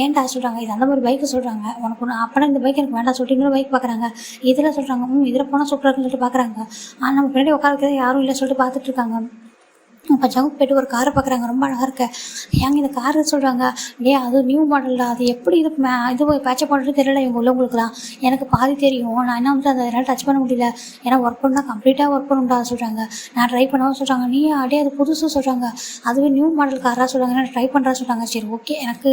ஏன்டா சொல்கிறாங்க. இது அந்த மாதிரி பைக்கு சொல்கிறாங்க. உனக்கு ஒன்று அப்போனா இந்த பைக் எனக்கு வேண்டாம் சொல்லிட்டு இன்னொரு பைக் பார்க்குறாங்க. இதில் சொல்கிறாங்க. இதில் போனால் சூப்பராக இருக்குன்னு சொல்லிட்டு பார்க்குறாங்க. ஆனால் நம்ம பின்னாடி உட்கார வைக்கிறது யாரும் இல்லை சொல்லிட்டு பார்த்துட்டு இருக்காங்க. அப்போ ஜங்குக்கு போய்ட்டு ஒரு காரை பார்க்குறாங்க. ரொம்ப அழகாக இருக்க. ஏங்க இந்த காரு சொல்கிறாங்க. அது நியூ மாடலில், அது எப்படி இது பேச்சப் பண்ணுறது தெரியல இவங்க உள்ளவங்களுக்குலாம். எனக்கு பாதி தெரியும், நான் என்ன வந்துட்டு அதை என்னால் டச் பண்ண முடியல, ஏன்னா ஒர்க் பண்ணால் கம்ப்ளீட்டாக ஒர்க் பண்ணுண்டா சொல்கிறாங்க. நான் ட்ரை பண்ணவும் சொல்கிறாங்க. நீ அது புதுசு சொல்கிறாங்க. அதுவே நியூ மாடல் காராக சொல்கிறாங்க. நான் ட்ரை பண்ணுறா சொல்கிறாங்க. சரி ஓகே எனக்கு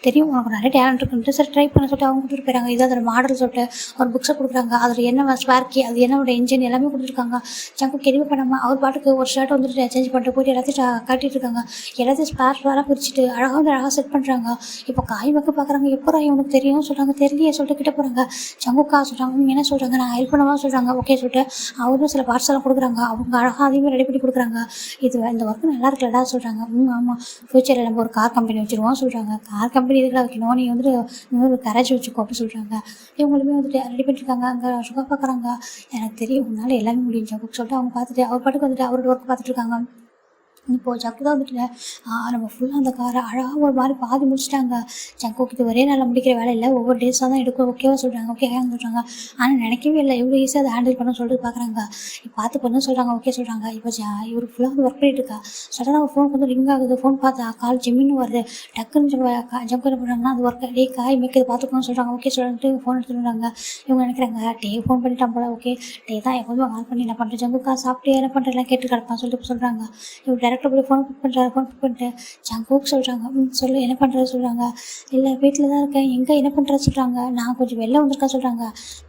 தெரியும் உனக்கு நிறைய டேலண்ட் இருக்குன்ட்டு சரி ட்ரை பண்ண சொல்லிட்டு அவங்க கொடுத்துட்டு போயிறாங்க. இது அதோட மாடல் சொல்லிட்டு ஒரு புக்ஸை கொடுக்குறாங்க. அதில் என்ன ஸ்பார்க்கி, அது என்னோட இன்ஜின் எல்லாமே கொடுத்துருக்காங்க. ஜங்குக்கு எதுவுமே பண்ணாமல் அவர் பாட்டுக்கு ஒரு ஷர்ட் வந்துட்டு சேஞ்ச் பண்ணிட்டு போய்ட்டு எல்லாத்தையும் காட்டிகிட்டு இருக்காங்க. எல்லாத்தையும் ஸ்பேர்லாம் பிரிச்சுட்டு அழகாக செட் பண்ணுறாங்க. இப்போ காய் மெக்கு பார்க்குறாங்க. எப்போ உனக்கு தெரியும் சொல்கிறாங்க. தெரியலையே சொல்லிட்டு கிட்ட போகிறாங்க. ஜங்குக்கா சொல்கிறாங்க. என்ன சொல்கிறாங்க. நான் ஹெல்ப் பண்ணவா சொல்கிறாங்க. ஓகே சொல்லிட்டு அவரும் சில பார்ட்ஸ் எல்லாம் கொடுக்குறாங்க. அவங்க அழகாக அதையுமே ரெடி பண்ணி கொடுக்குறாங்க. இந்த ஒர்க்கு நல்லா இருக்குல்லடா சொல்கிறாங்க. ஆமாம் ஃப்யூச்சரில் நம்ம ஒரு கார் கம்பெனி வச்சுருவோம் சொல்கிறாங்க. கார் கம்பெனி இதுக்கெல்லாம் வைக்கணும், நீ வந்துட்டு இன்னொரு கரேஜ் வச்சுக்கோ அப்படின்னு சொல்கிறாங்க. இவங்களுமே வந்துட்டு ரெடி பண்ணிட்டுருக்காங்க. அங்கே சுகா பார்க்குறாங்க. எனக்கு தெரியும் உன்னால் எல்லாமே முடியும் ஜங்குக்கு சொல்லிட்டு அவங்க பார்த்துட்டு அவர் பாட்டுக்கு வந்துட்டு அவரோட ஒர்க் பார்த்துட்டு இருக்காங்க. இப்போது ஜக்கு தான் வந்துட்டு நம்ம ஃபுல்லாக அந்த காரை அழகாக ஒரு மாதிரி பாதி முடிச்சிட்டாங்க. ஜங்குக்கு இது ஒரே நாளில் முடிக்கிற வேலை இல்லை, ஒவ்வொரு டேஸாக தான் எடுக்கும். ஓகேவா சொல்கிறாங்க. ஓகே சொல்கிறாங்க. ஆனால் நினைக்கவே இல்லை இவ்வளோ ஈஸியாக அதை ஹேண்டில் பண்ண சொல்லிட்டு பார்க்குறாங்க. இப்போ பார்த்து பண்ணணும்னு சொல்கிறாங்க. ஓகே சொல்கிறாங்க. இப்போ இவர் ஃபுல்லாக வந்து ஒர்க் பண்ணிட்டு இருக்கா. சடனாக ஒரு ஃபோனுக்கு வந்து ரிங் ஆகுது. ஃபோன் பார்த்தா கால் ஜிம்மின்னு வருது. டக்குன்னு ஜங்கு என்ன பண்ணுறாங்கன்னா அது ஒர்க் காய் மேய்க்கு இதை பார்த்துக்கணும்னு சொல்கிறாங்க. ஓகே சொல்லிட்டு ஃபோன் எடுத்துடுறாங்க. இவங்க நினைக்கிறாங்க ஃபோன் பண்ணிட்டான் போல. ஓகே தான் எப்போதுமே கால் பண்ணி என்ன பண்ணுறேன் ஜங்குக்கா சாப்பிட்டு என்ன பண்ணுறேன் கேட்டு கிடப்பான்னு சொல்லிட்டு சொல்கிறாங்க. இவர் டேரக்டாக போய் ஃபோன் பண்ணுறாரு. ஃபோன் பண்ணிட்டு ஜங்குக்கு சொல்கிறாங்க. சொல்லு என்ன பண்ணுறது சொல்கிறாங்க. இல்லை வீட்டில் தான் இருக்கேன். எங்கே என்ன பண்ணுறது சொல்கிறாங்க. நான் கொஞ்சம் வெளில வந்திருக்கேன் சொல்கிறாங்க.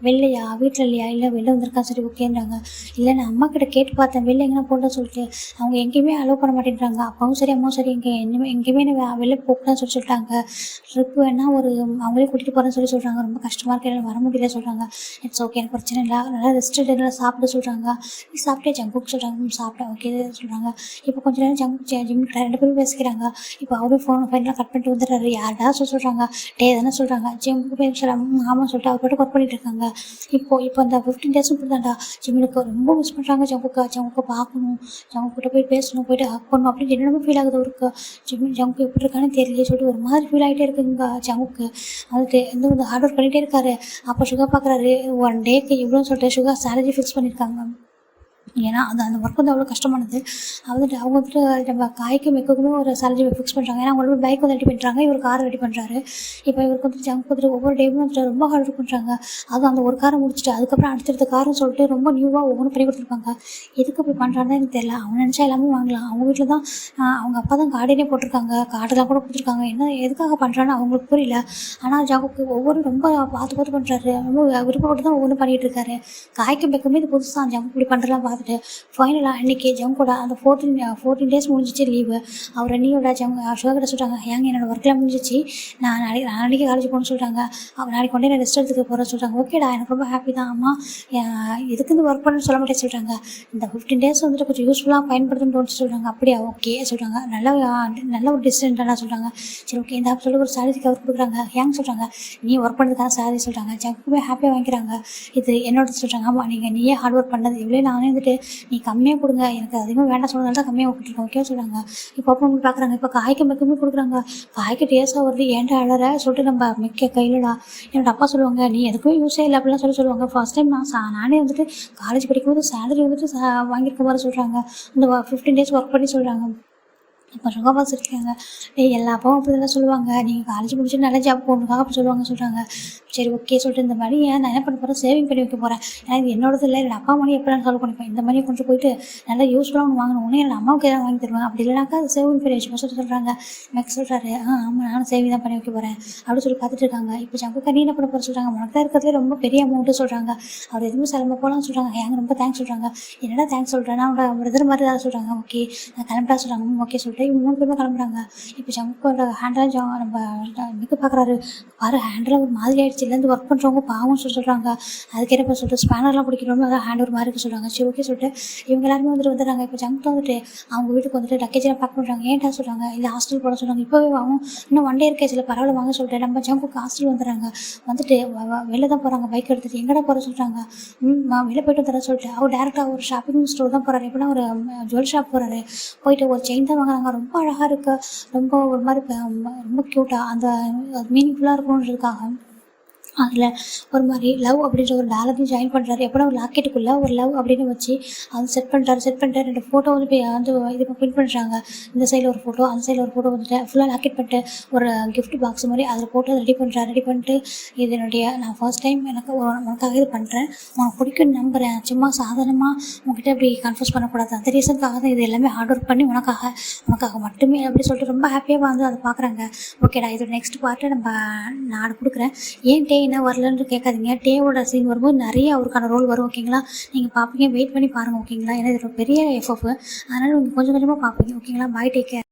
வெளிலையா வீட்டில் இல்லையா. இல்லை வெளில வந்திருக்கேன். சரி ஓகேன்றாங்க. இல்லை நான் அம்மா கிட்ட கேட்டு பார்த்தேன் வெளில எங்கன்னா போட்டா சொல்லிட்டு அவங்க எங்கேயுமே அலோவ் பண்ண மாட்டேன்றாங்க. அப்பாவும் சரி அம்மாவும் சரி எங்கேயுமே வெளில போகலான்னு சொல்லிட்டாங்க. ட்ரிப் வேணால் அவங்களே கூட்டிகிட்டு போகிறேன்னு சொல்கிறாங்க. ரொம்ப கஷ்டமாக இருக்கு, என்னால் வர முடியல சொல்கிறாங்க. இட்ஸ் ஓகே எனக்கு பிரச்சனை இல்லை, நல்லா ரெஸ்ட் நல்லா சாப்பிட சொல்கிறாங்க. நீ சாப்பிட்டே ஜங்குக்கு சொல்கிறாங்க. சாப்பிட்டேன் ஓகே சொல்கிறாங்க. இப்போ கொஞ்சம் கொஞ்சம் நேரம் ஜிம் கிட்ட 2 பேரும் பேசிக்கிறாங்க. இப்போ அவரும் ஃபைனலாக கட் பண்ணிட்டு வந்துடுறாரு. யார்டா சொல்கிறாங்க டே தானே சொல்கிறாங்க ஜிம்முக்கு போய் சொல்கிறாங்க ஆமாம் சொல்லிட்டு அவர் பாட்டுக்கு ஒர்க் பண்ணிட்டு இருக்காங்க. இப்போ அந்த 15 டேஸும் இப்படி தான்டா ஜிம்முக்கு ரொம்ப மிஸ் பண்ணுறாங்க. ஜங்குக்கு பார்க்கணும், ஜங்குக்கிட்ட போய் பேசணும், போயிட்டு ஹக் பண்ணணும் அப்படின்னு என்னென்னமோ ஃபீல் ஆகுது அவருக்கு. ஜங்கு எப்படி இருக்கான்னு தெரியல சொல்லிட்டு ஒரு மாதிரி ஃபீல் ஆகிட்டே இருக்குங்க ஜங்குக்கு. அதுக்கு இந்த ஹார்ட் ஒர்க் பண்ணிகிட்டே இருக்காரு. அப்போ சுகர் பார்க்குறாரு 1 டேக்கு இவ்வளோன்னு சொல்லிட்டு சுகர் சேலரி ஃபிக்ஸ் பண்ணியிருக்காங்க. ஏன்னா அந்த ஒர்க் வந்து அவ்வளோ கஷ்டமானது. அவங்க வந்துட்டு நம்ம காய்க்கு மெக்குக்குமே ஒரு சேலரி ஃபிக்ஸ் பண்ணுறாங்க. ஏன்னா அவங்களோட பைக் வந்து ரெடி பண்ணுறாங்க, இவர் கார் ரெடி பண்ணுறாரு. இப்போ இவருக்கு வந்து ஜங்க் வந்துட்டு ஒவ்வொரு டேவும் வந்துட்டு ரொம்ப ஹார்ட் ஒர்க் பண்ணுறாங்க. அதுவும் அந்த ஒரு காரை முடிச்சுட்டு அதுக்கப்புறம் அடுத்தடுத்த காருன்னு சொல்லிட்டு ரொம்ப நியூவாக ஒவ்வொன்றும் பண்ணி கொடுத்துருப்பாங்க. எதுக்கு அப்படி பண்ணுறான்னு எனக்கு தெரியல. அவன் நினச்சா எல்லாமே வாங்கலாம். அவங்க வீட்டில் தான் அவங்க அப்பா தான் கார்டனே போட்டிருக்காங்க, கார்டெல்லாம் கூட கொடுத்துருக்காங்க. என்ன எதுக்காக பண்ணுறான்னு அவங்களுக்கு புரியல. ஆனால் ஜங்குக்கு ஒவ்வொரு ரொம்ப பார்த்து பண்ணுறாரு. ரொம்ப விருப்பப்பட்டு தான் ஒவ்வொன்றும் பண்ணிகிட்டு இருக்காரு. காய்க்கு மெக்குமே இது புதுசு தான் ஜங்க் இப்படி பண்ணுறலாம் பார்த்துட்டு ஃபைனலாக அன்றைக்கி ஜங்கோட அந்த 14 டேஸ் முடிஞ்சிச்சு லீவு. அவர் அண்ணியோட சுகர்கிட்ட சொல்கிறாங்க ஏங்க என்னோடய ஒர்க்கெலாம் முடிஞ்சிச்சு, நான் நாளைக்கு காலேஜ் போகணும்னு சொல்கிறாங்க. அவர் நாளைக்கு கொண்டே நான் ரெஸ்ட் எடுத்துக்க போகிறேன்னு சொல்கிறாங்க. ஓகேடா எனக்கு ரொம்ப ஹாப்பி தான். அம்மா எதுக்கு இந்த ஒர்க் பண்ணணும்னு சொல்ல மாட்டேன்னு சொல்கிறாங்க. இந்த 15 டேஸ் வந்துட்டு கொஞ்சம் யூஸ்ஃபுல்லாக பயன்படுத்தணும்னு தோணுச்சு சொல்கிறாங்க. அப்படியா ஓகே சொல்கிறாங்க. நல்ல ஒரு டிசிஷன்டாக சொல்கிறாங்க. சரி ஓகே இந்த சொல்லி ஒரு சேலரிக்கு அவர் கொடுக்குறாங்க. ஏங்க சொல்கிறாங்க நீ ஒர்க் பண்ணுறதுக்கான சேலரி சொல்கிறாங்க. ஜங்குமே ஹாப்பியாக வாங்கிக்கிறாங்க. இது என்னோட சொல்கிறாங்க. ஆமாம் நீயே ஹார்ட் ஒர்க் பண்ணது இவ்வளோ நானே வந்துட்டு நீ கம்மியாக கொடுங்க, எனக்கு அதிகமாக வேண்டாம் சொன்னதால தான் கம்மியாக கொடுத்துருக்கோம் ஓகே சொல்கிறாங்க. இப்போ அப்போ பார்க்குறாங்க. இப்போ காய்க்கு மெக்குமே கொடுக்குறாங்க. காய்க்கு டேஸாக வருது ஏன்டா அழற சொல்லிட்டு நம்ம மெக்க கையிலடா என்னோட அப்பா சொல்லுவாங்க நீ எதுக்குமே யூஸே இல்லை அப்படிலாம் சொல்லுவாங்க. ஃபர்ஸ்ட் டைம் நானே வந்துட்டு காலேஜ் படிக்கும்போது சேலரி வந்துட்டு வாங்கியிருக்க மாதிரி சொல்கிறாங்க. அந்த 15 டேஸ் ஒர்க் பண்ணி சொல்கிறாங்க. இப்போ சுகபாஸ் இருக்காங்க. எல்லா அப்பாவும் அப்படி தான் சொல்லுவாங்க. நீங்கள் காலேஜ் முடிச்சுட்டு நல்ல ஜாப் போகணுக்காக அப்படி சொல்கிறாங்க. சரி ஓகே சொல்லிட்டு இந்த மாதிரி நான் என்ன பண்ண போகிறேன் சேவிங் பண்ணி வைக்க போகிறேன். ஏன்னா இது என்னோடது இல்லை, என்னோட அப்பா மணி எப்படிலாம் சால்வ் பண்ணிப்பேன். இந்த மாதிரி கொஞ்சம் போயிட்டு நல்லா யூஸ்ஃபுல்லாக ஒன்று வாங்கணும். ஒன்று என்னோட அம்மாவுக்கு எதாவது வாங்கி தருவேன். அப்படி இல்லைனாக்கா அது சேவிங் பண்ணி வச்சுப்போம் சொல்கிறாங்க. மேக்ஸ் சொல்கிறாரு ஆமாம் நானும் சேவிங் தான் பண்ணி வைக்க போகிறேன் அப்படின்னு சொல்லி பார்த்துட்டு இருக்காங்க. இப்போ ஜங்குக்கா நீ என்ன பண்ண போகிற சொல்கிறாங்க. உனக்கு தான் இருக்கிறதுலே ரொம்ப பெரிய அமௌண்ட்டு சொல்கிறாங்க. அவர் எதுவுமே சிலம்ப போகலான்னு சொல்கிறாங்க. ஏங்க ரொம்ப தேங்க்ஸ் சொல்கிறாங்க. என்னடா தேங்க்ஸ் சொல்கிறேன் நான் அவனோட பிரதர் மாதிரி தான் சொல்கிறாங்க. ஓகே நான் கிளம்பிட்டா சொல்கிறாங்க. ஓகே சொல்லிட்டு இவங்க 3 பேருமே கிளம்புறாங்க. இப்போ ஜங்குக்கோட ஹேண்டெலாம் நம்ம மிக்க பார்க்குறாரு. பாரு ஹேண்டில் ஒரு மாதிரி ஆகிடுச்சு. இல்லைந்து ஒர்க் பண்ணுறவங்க பாவம் சொல்கிறாங்க. அதுக்கேற்ப சொல்லிட்டு ஸ்பேனர்லாம் பிடிக்கிறவங்க அதான் ஹேண்ட் ஒரு மாதிரி சொல்கிறாங்க. சரி ஓகே சொல்லிட்டு இவங்க எல்லாருமே வந்துடுறாங்க. இப்போ ஜங்க் வந்துட்டு அவங்க வீட்டுக்கு வந்துட்டு லக்கேஜெலாம் பேக் பண்ணுறாங்க. ஏன்டா சொல்கிறாங்க இல்லை ஹாஸ்டல் போட சொல்கிறாங்க. இப்போவே வாங்கும் இன்னும் 1 டே இருக்கே சில பரவாயில்ல வாங்க சொல்லிட்டு நம்ம ஜங்குக்கு ஹாஸ்டல் வந்துடுறாங்க. வந்துட்டு வெளில தான் போகிறாங்க பைக் எடுத்துகிட்டு. எங்கடா போகிற சொல்கிறாங்க. வெளில போய்ட்டு தர சொல்லிட்டு அவர் டேரெக்டாக ஒரு ஷாப்பிங் ஸ்டோர் தான் போகிறாரு. எப்படின்னா ஒரு ஜுவல் ஷாப் போகிறாரு. போயிட்டு ஒரு செயின் தான் வாங்குறாங்க. ரொம்ப அழகாக இருக்குது, ரொம்ப ஒரு மாதிரி ரொம்ப க்யூட்டாக அந்த மீனிங்ஃபுல்லாக இருக்கணுன்றதுக்காக அதில் ஒரு மாதிரி லவ் அப்படின்ற ஒரு டாலரையும் ஜாயின் பண்ணுறாரு. எப்போனா ஒரு லாக்கெட்டுக்குள்ளே ஒரு லவ் அப்படின்னு வச்சு அது செட் பண்ணிட்டு 2 ஃபோட்டோ வந்து இது பிரிண்ட் பண்ணுறாங்க. இந்த சைடில் ஒரு ஃபோட்டோ அந்த சைடில் ஒரு ஃபோட்டோ வந்துட்டு ஃபுல்லாக லாக்கெட் பண்ணிட்டு ஒரு கிஃப்ட் பாக்ஸ் மாதிரி அதில் போட்டு அதை ரெடி பண்ணிட்டு இது என்னுடைய நான் ஃபர்ஸ்ட் டைம் உனக்காக இது பண்ணுறேன், உனக்கு பிடிக்குன்னு நம்புகிறேன், சும்மா சாதாரணமாக உங்ககிட்ட அப்படி கன்ஃபியூஸ் பண்ணக்கூடாது, அந்த ரீசனுக்காக தான் இது எல்லாமே ஹார்ட் ஒர்க் பண்ணி உனக்காக மட்டுமே அப்படி சொல்லிட்டு ரொம்ப ஹாப்பியாக வந்து அதை பார்க்குறாங்க. ஓகேடா இதோட நெக்ஸ்ட் பார்ட்டை நான் கொடுக்குறேன். ஏன் டே என்ன வரலன்னு கேட்காதீங்க. டேவோட சீன் வரும்போது நிறைய அவருக்கான ரோல் வரும் ஓகேங்களா. நீங்கள் பார்ப்பீங்க, வெயிட் பண்ணி பாருங்கள் ஓகேங்களா. ஏன்னா இது ஒரு பெரிய எஃப்எஃப், அதனால் நீங்கள் கொஞ்சம் கொஞ்சமாக பார்ப்பீங்க ஓகேங்களா. பாய், டேக் கேர்.